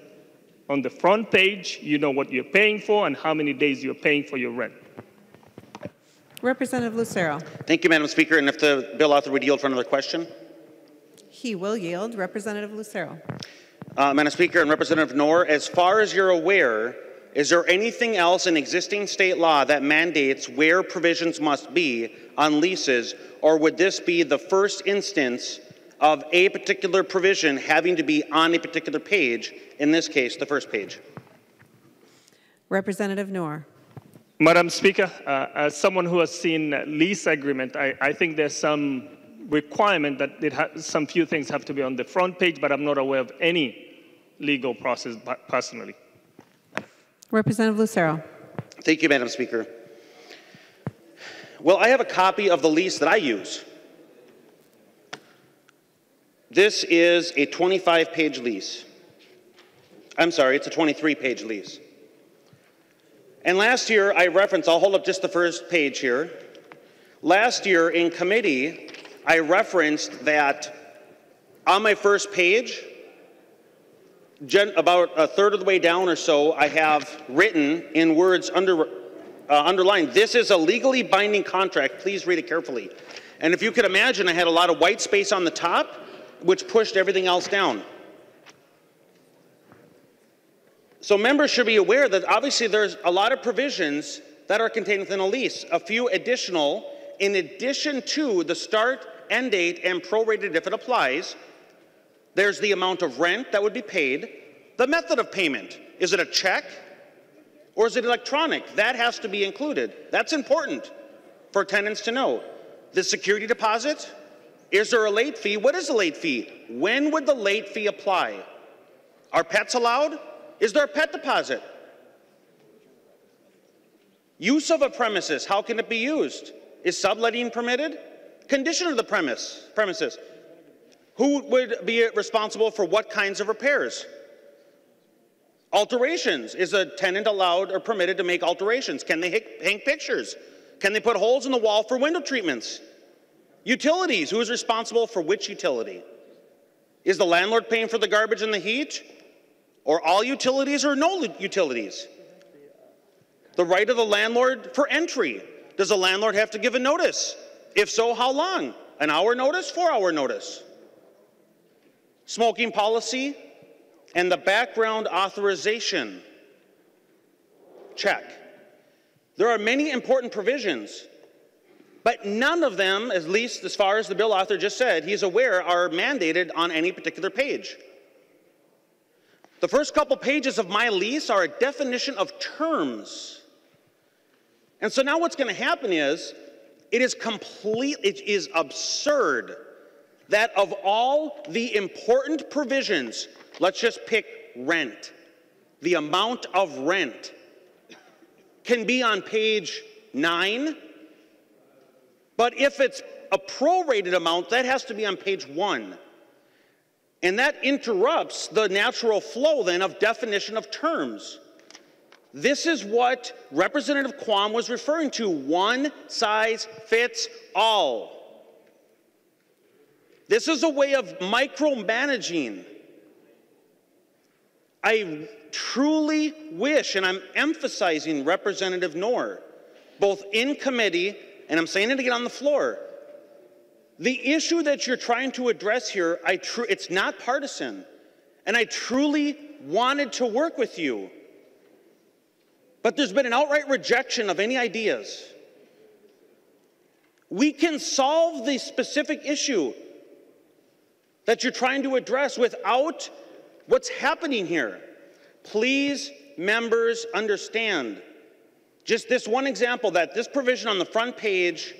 on the front page, you know what you're paying for and how many days you're paying for your rent. Representative Lucero. Thank you, Madam Speaker. And if the bill author would yield for another question? He will yield. Representative Lucero. Madam Speaker and Representative Noor, as far as you're aware, is there anything else in existing state law that mandates where provisions must be on leases, or would this be the first instance of a particular provision having to be on a particular page, in this case, the first page? Representative Noor. Madam Speaker, as someone who has seen lease agreement, I think there's some requirement that some few things have to be on the front page, but I'm not aware of any legal process personally. Representative Lucero. Thank you, Madam Speaker. Well, I have a copy of the lease that I use. This is a 25-page lease. I'm sorry, it's a 23-page lease. And last year, I referenced, I'll hold up just the first page here. Last year in committee, I referenced that on my first page, about a third of the way down or so, I have written in words underlined, this is a legally binding contract, please read it carefully. And if you could imagine, I had a lot of white space on the top, which pushed everything else down. So members should be aware that obviously there's a lot of provisions that are contained within a lease, a few additional, in addition to the start end date, and prorated if it applies. There's the amount of rent that would be paid. The method of payment. Is it a check or is it electronic? That has to be included. That's important for tenants to know. The security deposit. Is there a late fee? What is a late fee? When would the late fee apply? Are pets allowed? Is there a pet deposit? Use of a premises. How can it be used? Is subletting permitted? Condition of the premises. Who would be responsible for what kinds of repairs? Alterations. Is a tenant allowed or permitted to make alterations? Can they hang pictures? Can they put holes in the wall for window treatments? Utilities. Who is responsible for which utility? Is the landlord paying for the garbage and the heat? Or all utilities or no utilities? The right of the landlord for entry. Does the landlord have to give a notice? If so, how long? An hour notice? 4-hour notice? Smoking policy and the background authorization. Check. There are many important provisions, but none of them, at least as far as the bill author just said, he's aware, are mandated on any particular page. The first couple pages of my lease are a definition of terms. And so now what's going to happen is, it is absurd that of all the important provisions, let's just pick rent. The amount of rent can be on page 9, but if it's a prorated amount, that has to be on page 1. And that interrupts the natural flow then of definition of terms. This is what Representative Quam was referring to, one size fits all. This is a way of micromanaging. I truly wish, and I'm emphasizing Representative Noor, both in committee, and I'm saying it again on the floor, the issue that you're trying to address here, it's not partisan, and I truly wanted to work with you. But there's been an outright rejection of any ideas. We can solve the specific issue that you're trying to address without what's happening here. Please, members, understand. Just this one example, that this provision on the front page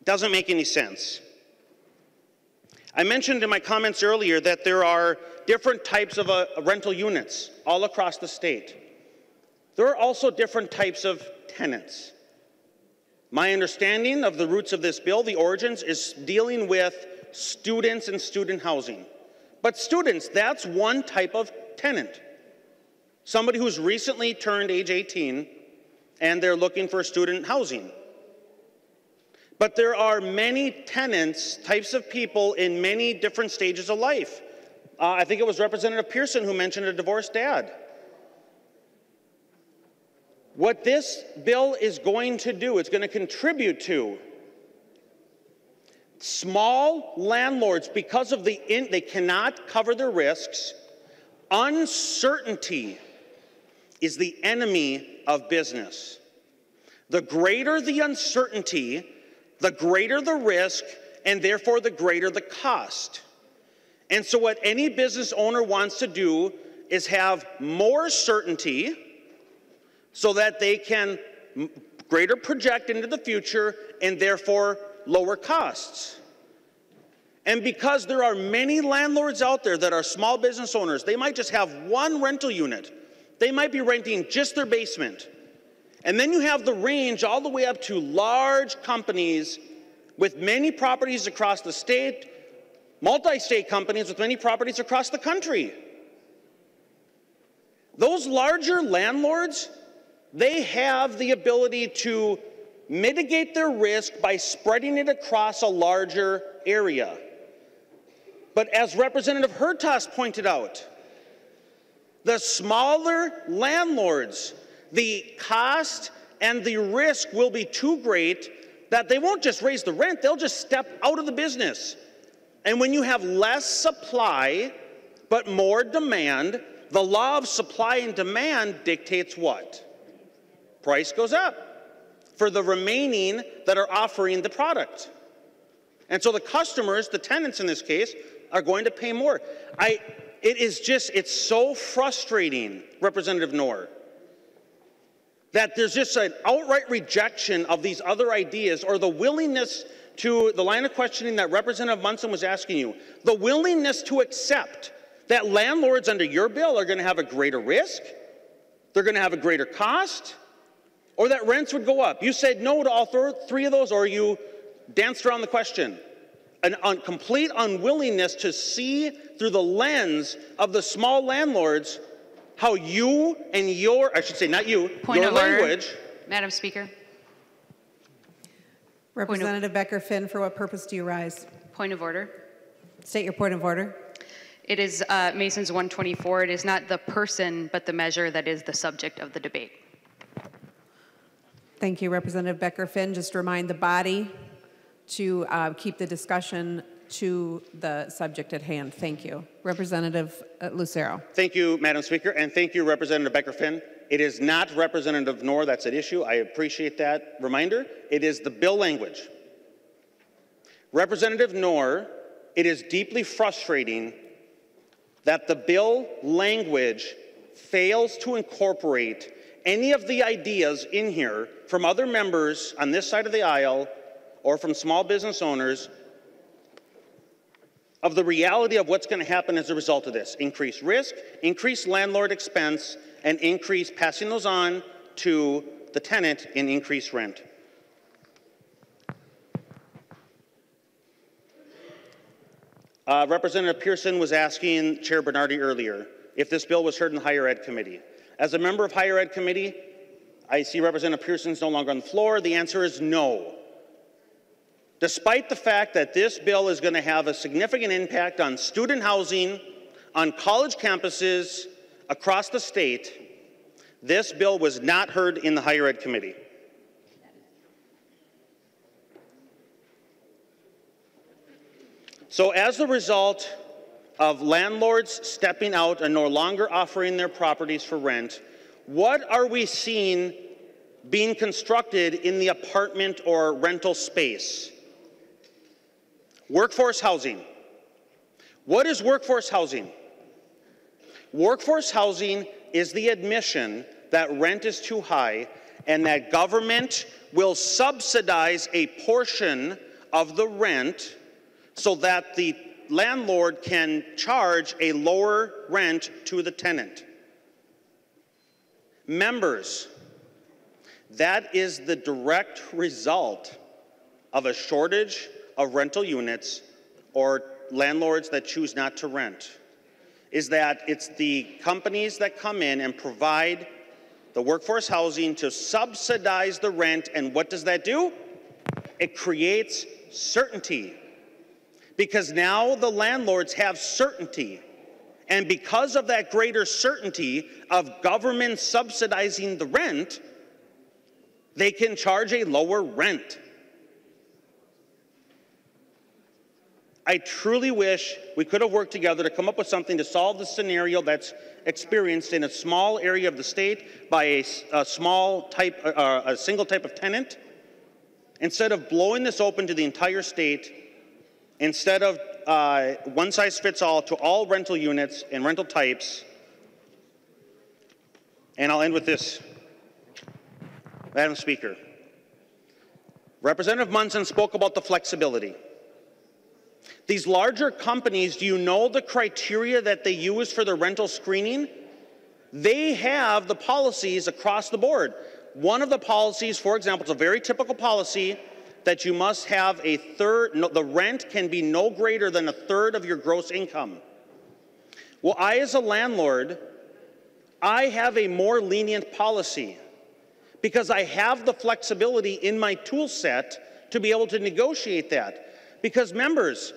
doesn't make any sense. I mentioned in my comments earlier that there are different types of rental units all across the state. There are also different types of tenants. My understanding of the roots of this bill, the origins, is dealing with students and student housing. But students, that's one type of tenant. Somebody who's recently turned age 18 and they're looking for student housing. But there are many tenants, types of people in many different stages of life. I think it was Representative Pearson who mentioned a divorced dad. What this bill is going to do, it's going to contribute to small landlords, because of they cannot cover their risks. Uncertainty is the enemy of business. The greater the uncertainty, the greater the risk, and therefore the greater the cost. And so what any business owner wants to do is have more certainty so that they can greater project into the future and therefore lower costs. And because there are many landlords out there that are small business owners, they might just have one rental unit. They might be renting just their basement. And then you have the range all the way up to large companies with many properties across the state, multi-state companies with many properties across the country. Those larger landlords, they have the ability to mitigate their risk by spreading it across a larger area. But as Representative Hertas pointed out, the smaller landlords, the cost and the risk will be too great that they won't just raise the rent, they'll just step out of the business. And when you have less supply but more demand, the law of supply and demand dictates what? Price goes up for the remaining that are offering the product. And so the customers, the tenants in this case, are going to pay more. It's so frustrating, Representative Noor, that there's just an outright rejection of these other ideas, or the willingness to, the line of questioning that Representative Munson was asking you, the willingness to accept that landlords under your bill are going to have a greater risk, they're going to have a greater cost, or that rents would go up. You said no to all three of those, or you danced around the question. A complete unwillingness to see through the lens of the small landlords how you and your, I should say not you, Point your of order. language. Madam Speaker. Representative Becker-Finn, for what purpose do you rise? Point of order. State your point of order. It is Masons 124. It is not the person, but the measure that is the subject of the debate. Thank you, Representative Becker-Finn. Just remind the body to keep the discussion to the subject at hand. Thank you. Representative Lucero. Thank you, Madam Speaker, and thank you, Representative Becker-Finn. It is not Representative Noor that's at issue. I appreciate that reminder. It is the bill language. Representative Noor, it is deeply frustrating that the bill language fails to incorporate any of the ideas in here from other members on this side of the aisle or from small business owners of the reality of what's going to happen as a result of this. Increased risk, increased landlord expense, and increased passing those on to the tenant in increased rent. Representative Pearson was asking Chair Bernardi earlier if this bill was heard in the Higher Ed Committee. As a member of Higher Ed Committee, I see Representative Pearson's no longer on the floor. The answer is no. Despite the fact that this bill is going to have a significant impact on student housing, on college campuses across the state, this bill was not heard in the Higher Ed Committee. So as a result of landlords stepping out and no longer offering their properties for rent, what are we seeing being constructed in the apartment or rental space? Workforce housing. What is workforce housing? Workforce housing is the admission that rent is too high and that government will subsidize a portion of the rent so that the landlord can charge a lower rent to the tenant. Members, that is the direct result of a shortage of rental units or landlords that choose not to rent, is that it's the companies that come in and provide the workforce housing to subsidize the rent, and what does that do? It creates certainty, because now the landlords have certainty, and because of that greater certainty of government subsidizing the rent, they can charge a lower rent. I truly wish we could have worked together to come up with something to solve the scenario that's experienced in a small area of the state by a small type, a single type of tenant. Instead of blowing this open to the entire state, instead of one size fits all to all rental units and rental types. And I'll end with this. Madam Speaker, Representative Munson spoke about the flexibility. These larger companies, do you know the criteria that they use for their rental screening? They have the policies across the board. One of the policies, for example, is a very typical policy that you must have a third, the rent can be no greater than a third of your gross income. Well, I as a landlord, I have a more lenient policy because I have the flexibility in my tool set to be able to negotiate that. Because members,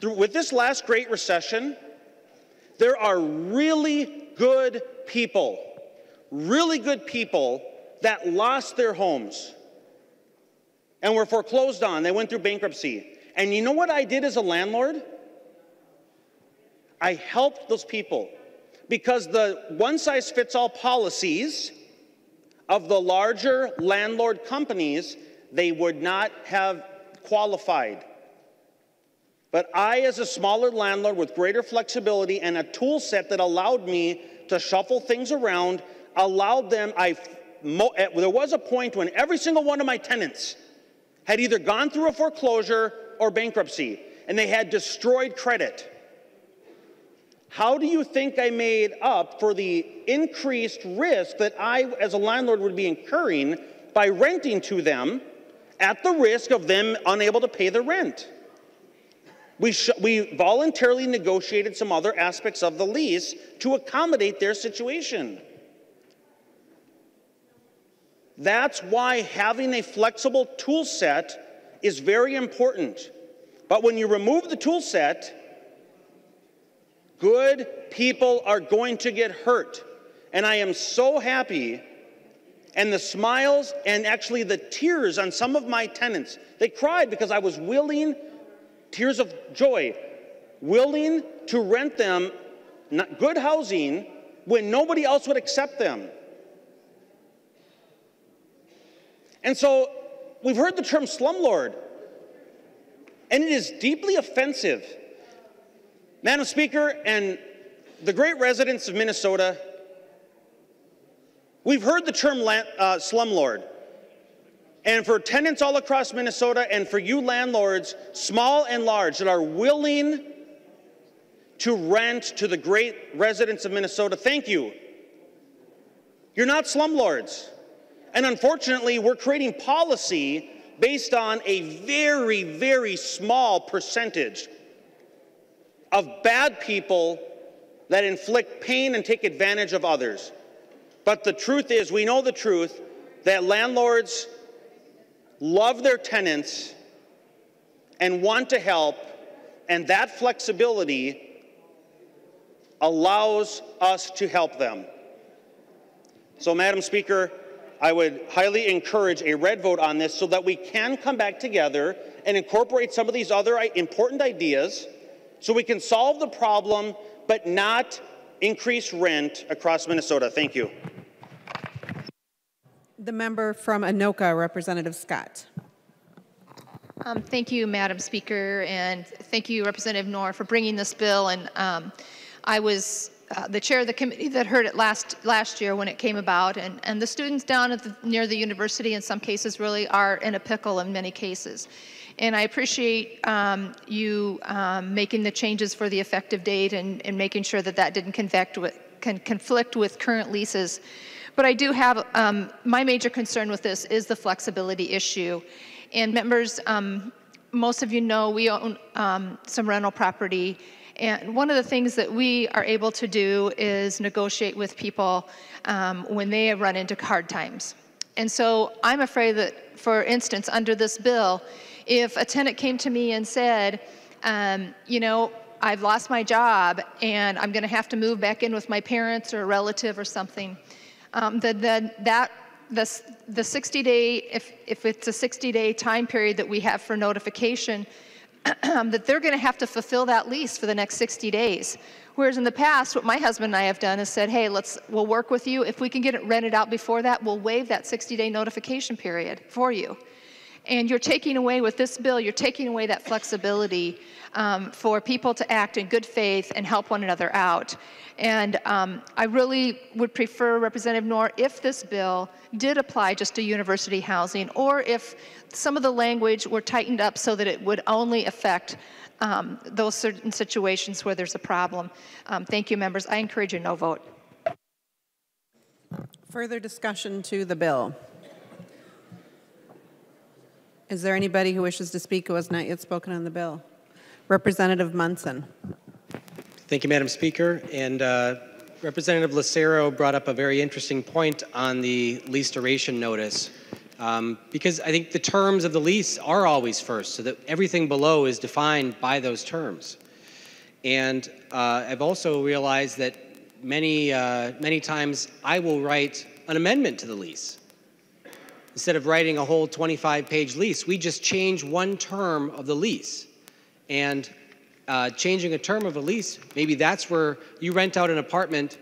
with this last Great Recession, there are really good people that lost their homes and were foreclosed on. They went through bankruptcy. And you know what I did as a landlord? I helped those people because the one-size-fits-all policies of the larger landlord companies, they would not have qualified. But I, as a smaller landlord with greater flexibility and a tool set that allowed me to shuffle things around, allowed them, there was a point when every single one of my tenants had either gone through a foreclosure or bankruptcy, and they had destroyed credit. How do you think I made up for the increased risk that I, as a landlord, would be incurring by renting to them at the risk of them unable to pay the rent? We voluntarily negotiated some other aspects of the lease to accommodate their situation. That's why having a flexible tool set is very important. But when you remove the tool set, good people are going to get hurt. And I am so happy, and the smiles and actually the tears on some of my tenants, they cried because I was willing, tears of joy, willing to rent them good housing when nobody else would accept them. And so we've heard the term slumlord, and it is deeply offensive. Madam Speaker, and the great residents of Minnesota, we've heard the term slumlord. And for tenants all across Minnesota, and for you landlords, small and large, that are willing to rent to the great residents of Minnesota, thank you. You're not slumlords. And unfortunately, we're creating policy based on a very, very small percentage of bad people that inflict pain and take advantage of others. But the truth is, we know the truth, that landlords love their tenants and want to help, and that flexibility allows us to help them. So, Madam Speaker, I would highly encourage a red vote on this so that we can come back together and incorporate some of these other important ideas so we can solve the problem but not increase rent across Minnesota. Thank you. The member from Anoka, Representative Scott. Thank you, Madam Speaker, and thank you, Representative Noor, for bringing this bill. And I was the chair of the committee that heard it last year when it came about, and the students down at near the university in some cases really are in a pickle in many cases. And I appreciate you making the changes for the effective date and making sure that that didn't conflict with current leases. But I do have, my major concern with this is the flexibility issue. And members, most of you know we own some rental property. And one of the things that we are able to do is negotiate with people when they have run into hard times. And so I'm afraid that, for instance, under this bill, if a tenant came to me and said, you know, I've lost my job and I'm going to have to move back in with my parents or a relative or something, then the 60-day, if it's a 60-day time period that we have for notification, that they're going to have to fulfill that lease for the next 60 days. Whereas in the past, what my husband and I have done is said, hey, we'll work with you. If we can get it rented out before that, we'll waive that 60-day notification period for you. And you're taking away, with this bill, you're taking away that flexibility for people to act in good faith and help one another out. And I really would prefer, Representative Noor, if this bill did apply just to university housing, or if some of the language were tightened up so that it would only affect those certain situations where there's a problem. Thank you, members. I encourage a no vote. Further discussion to the bill. Is there anybody who wishes to speak who has not yet spoken on the bill? Representative Munson. Thank you, Madam Speaker. And Representative Lucero brought up a very interesting point on the lease duration notice, because I think the terms of the lease are always first, so that everything below is defined by those terms. And I've also realized that many times I will write an amendment to the lease. Instead of writing a whole 25-page lease, we just change one term of the lease. And changing a term of a lease, maybe that's where you rent out an apartment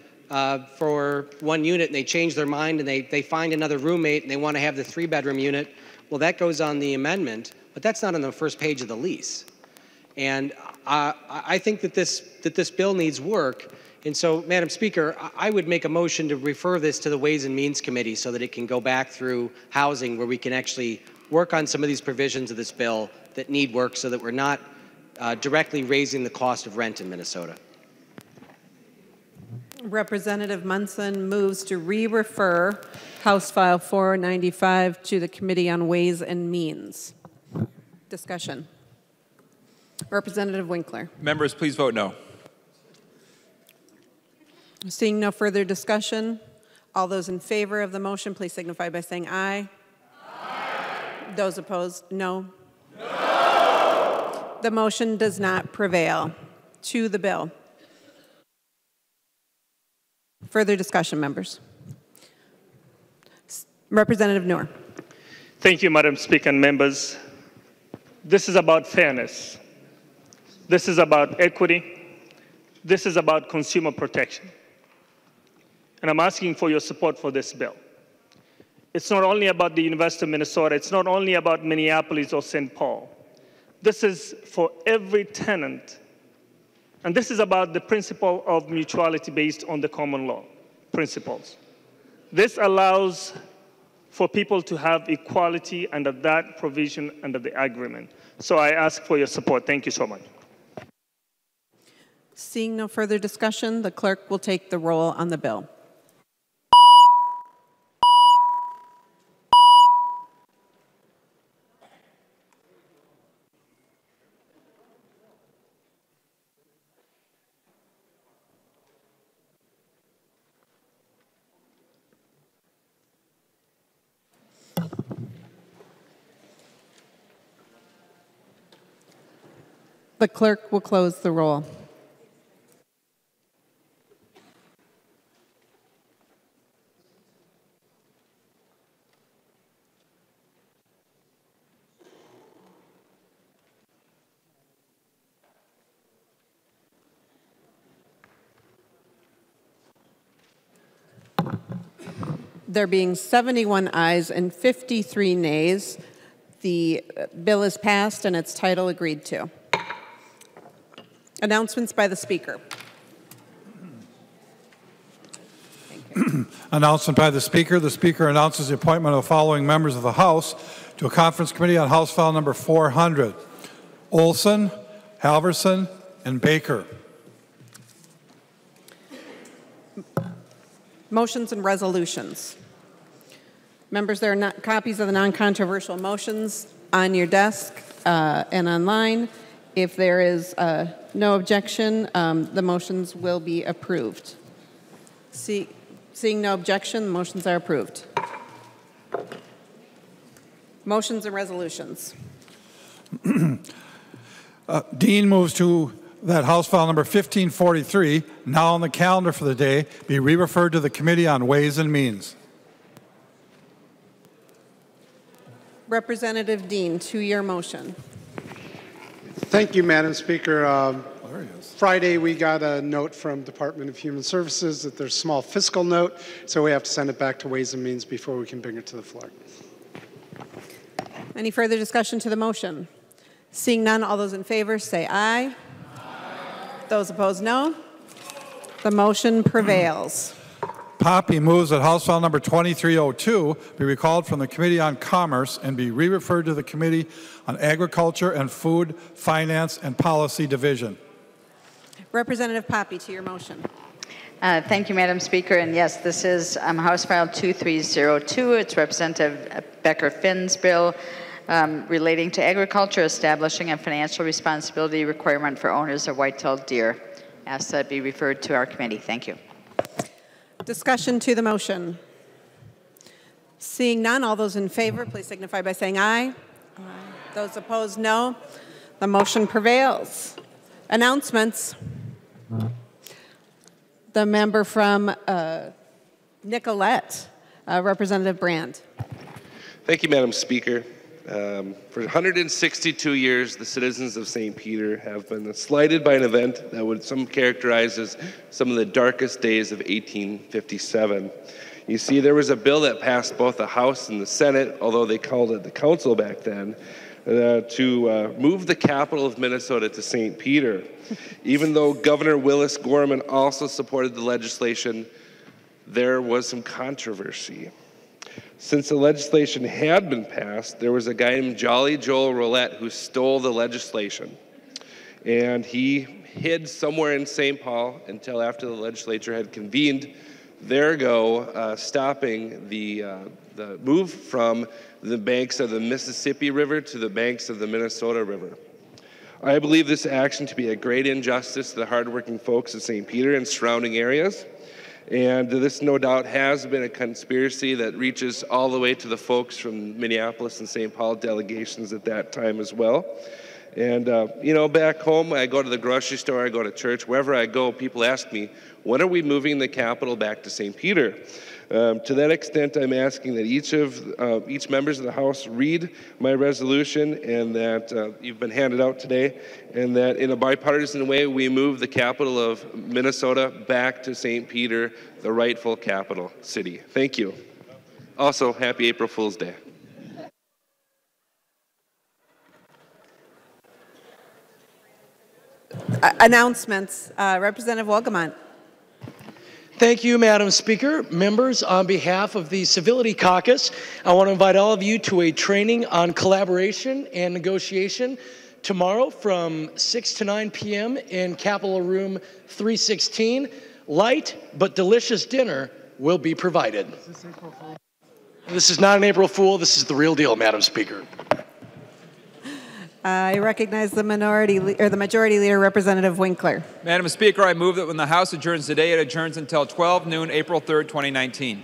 for one unit and they change their mind and they find another roommate and they want to have the 3-bedroom unit. Well, that goes on the amendment, but that's not on the first page of the lease. And I think that this bill needs work. And so, Madam Speaker, I would make a motion to refer this to the Ways and Means Committee so that it can go back through housing, where we can actually work on some of these provisions of this bill that need work so that we're not directly raising the cost of rent in Minnesota. Representative Munson moves to re-refer House File 495 to the Committee on Ways and Means. Discussion. Representative Winkler. Members, please vote no. Seeing no further discussion, all those in favor of the motion, please signify by saying aye. Aye. Those opposed, no. No. The motion does not prevail. To the bill. Further discussion, members. Representative Noor. Thank you, Madam Speaker and members. This is about fairness. This is about equity. This is about consumer protection. And I'm asking for your support for this bill. It's not only about the University of Minnesota. It's not only about Minneapolis or St. Paul. This is for every tenant. And this is about the principle of mutuality based on the common law principles. This allows for people to have equality under that provision, under the agreement. So I ask for your support. Thank you so much. Seeing no further discussion, the clerk will take the roll on the bill. The clerk will close the roll. There being 71 ayes and 53 nays, the bill is passed and its title agreed to. Announcements by the Speaker. Announcement by the Speaker. The Speaker announces the appointment of the following members of the House to a conference committee on House File number 400. Olson, Halverson, and Baker. Motions and resolutions. Members, there are not copies of the non-controversial motions on your desk and online. If there is no objection, the motions will be approved. Seeing no objection, the motions are approved. Motions and resolutions. Dean moves to that House File number 1543, now on the calendar for the day, be re-referred to the Committee on Ways and Means. Representative Dean, to your motion. Thank you, Madam Speaker. Friday, we got a note from Department of Human Services that there's a small fiscal note, so we have to send it back to Ways and Means before we can bring it to the floor. Any further discussion to the motion? Seeing none, all those in favor say aye. Those opposed, no. The motion prevails. Poppy moves that House File number 2302 be recalled from the Committee on Commerce and be re-referred to the Committee on Agriculture and Food, Finance, and Policy Division. Representative Poppy, to your motion. Thank you, Madam Speaker. And yes, this is House File 2302. It's Representative Becker-Finn's bill relating to agriculture, establishing a financial responsibility requirement for owners of white-tailed deer. Ask that be referred to our committee. Thank you. Discussion to the motion. Seeing none, all those in favor, please signify by saying aye. Aye. Those opposed, no. The motion prevails. Announcements. The member from Nicolette, Representative Brand. Thank you, Madam Speaker. For 162 years, the citizens of St. Peter have been slighted by an event that would some characterize as some of the darkest days of 1857. You see, there was a bill that passed both the House and the Senate, although they called it the Council back then, to move the capital of Minnesota to St. Peter. Even though Governor Willis Gorman also supported the legislation, there was some controversy. Since the legislation had been passed, there was a guy named Jolly Joel Roulette who stole the legislation. And he hid somewhere in St. Paul until after the legislature had convened. There go, stopping the move from the banks of the Mississippi River to the banks of the Minnesota River. I believe this action to be a great injustice to the hardworking folks of St. Peter and surrounding areas. And this, no doubt, has been a conspiracy that reaches all the way to the folks from Minneapolis and St. Paul delegations at that time as well. And, you know, back home, I go to the grocery store, I go to church, wherever I go, people ask me, when are we moving the capital back to St. Peter? To that extent, I'm asking that each members of the House read my resolution and that you've been handed out today, and that in a bipartisan way, we move the capital of Minnesota back to St. Peter, the rightful capital city. Thank you. Also, happy April Fool's Day. Announcements. Representative Wolgamont. Thank you, Madam Speaker. Members, on behalf of the Civility Caucus, I want to invite all of you to a training on collaboration and negotiation tomorrow from 6 to 9 p.m. in Capitol Room 316. Light but delicious dinner will be provided. This is not an April Fool. This is the real deal, Madam Speaker. I recognize the Majority Leader, Representative Winkler. Madam Speaker, I move that when the House adjourns today, it adjourns until 12 noon, April 3rd, 2019.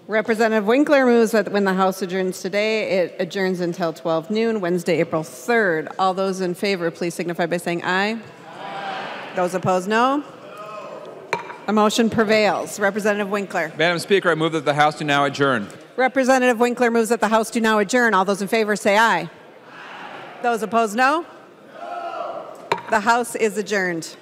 Representative Winkler moves that when the House adjourns today, it adjourns until 12 noon, Wednesday, April 3rd. All those in favor, please signify by saying aye. Aye. Those opposed, no. The motion prevails. Representative Winkler. Madam Speaker, I move that the House do now adjourn. Representative Winkler moves that the House do now adjourn. All those in favor say aye. Those opposed, no? No. The House is adjourned.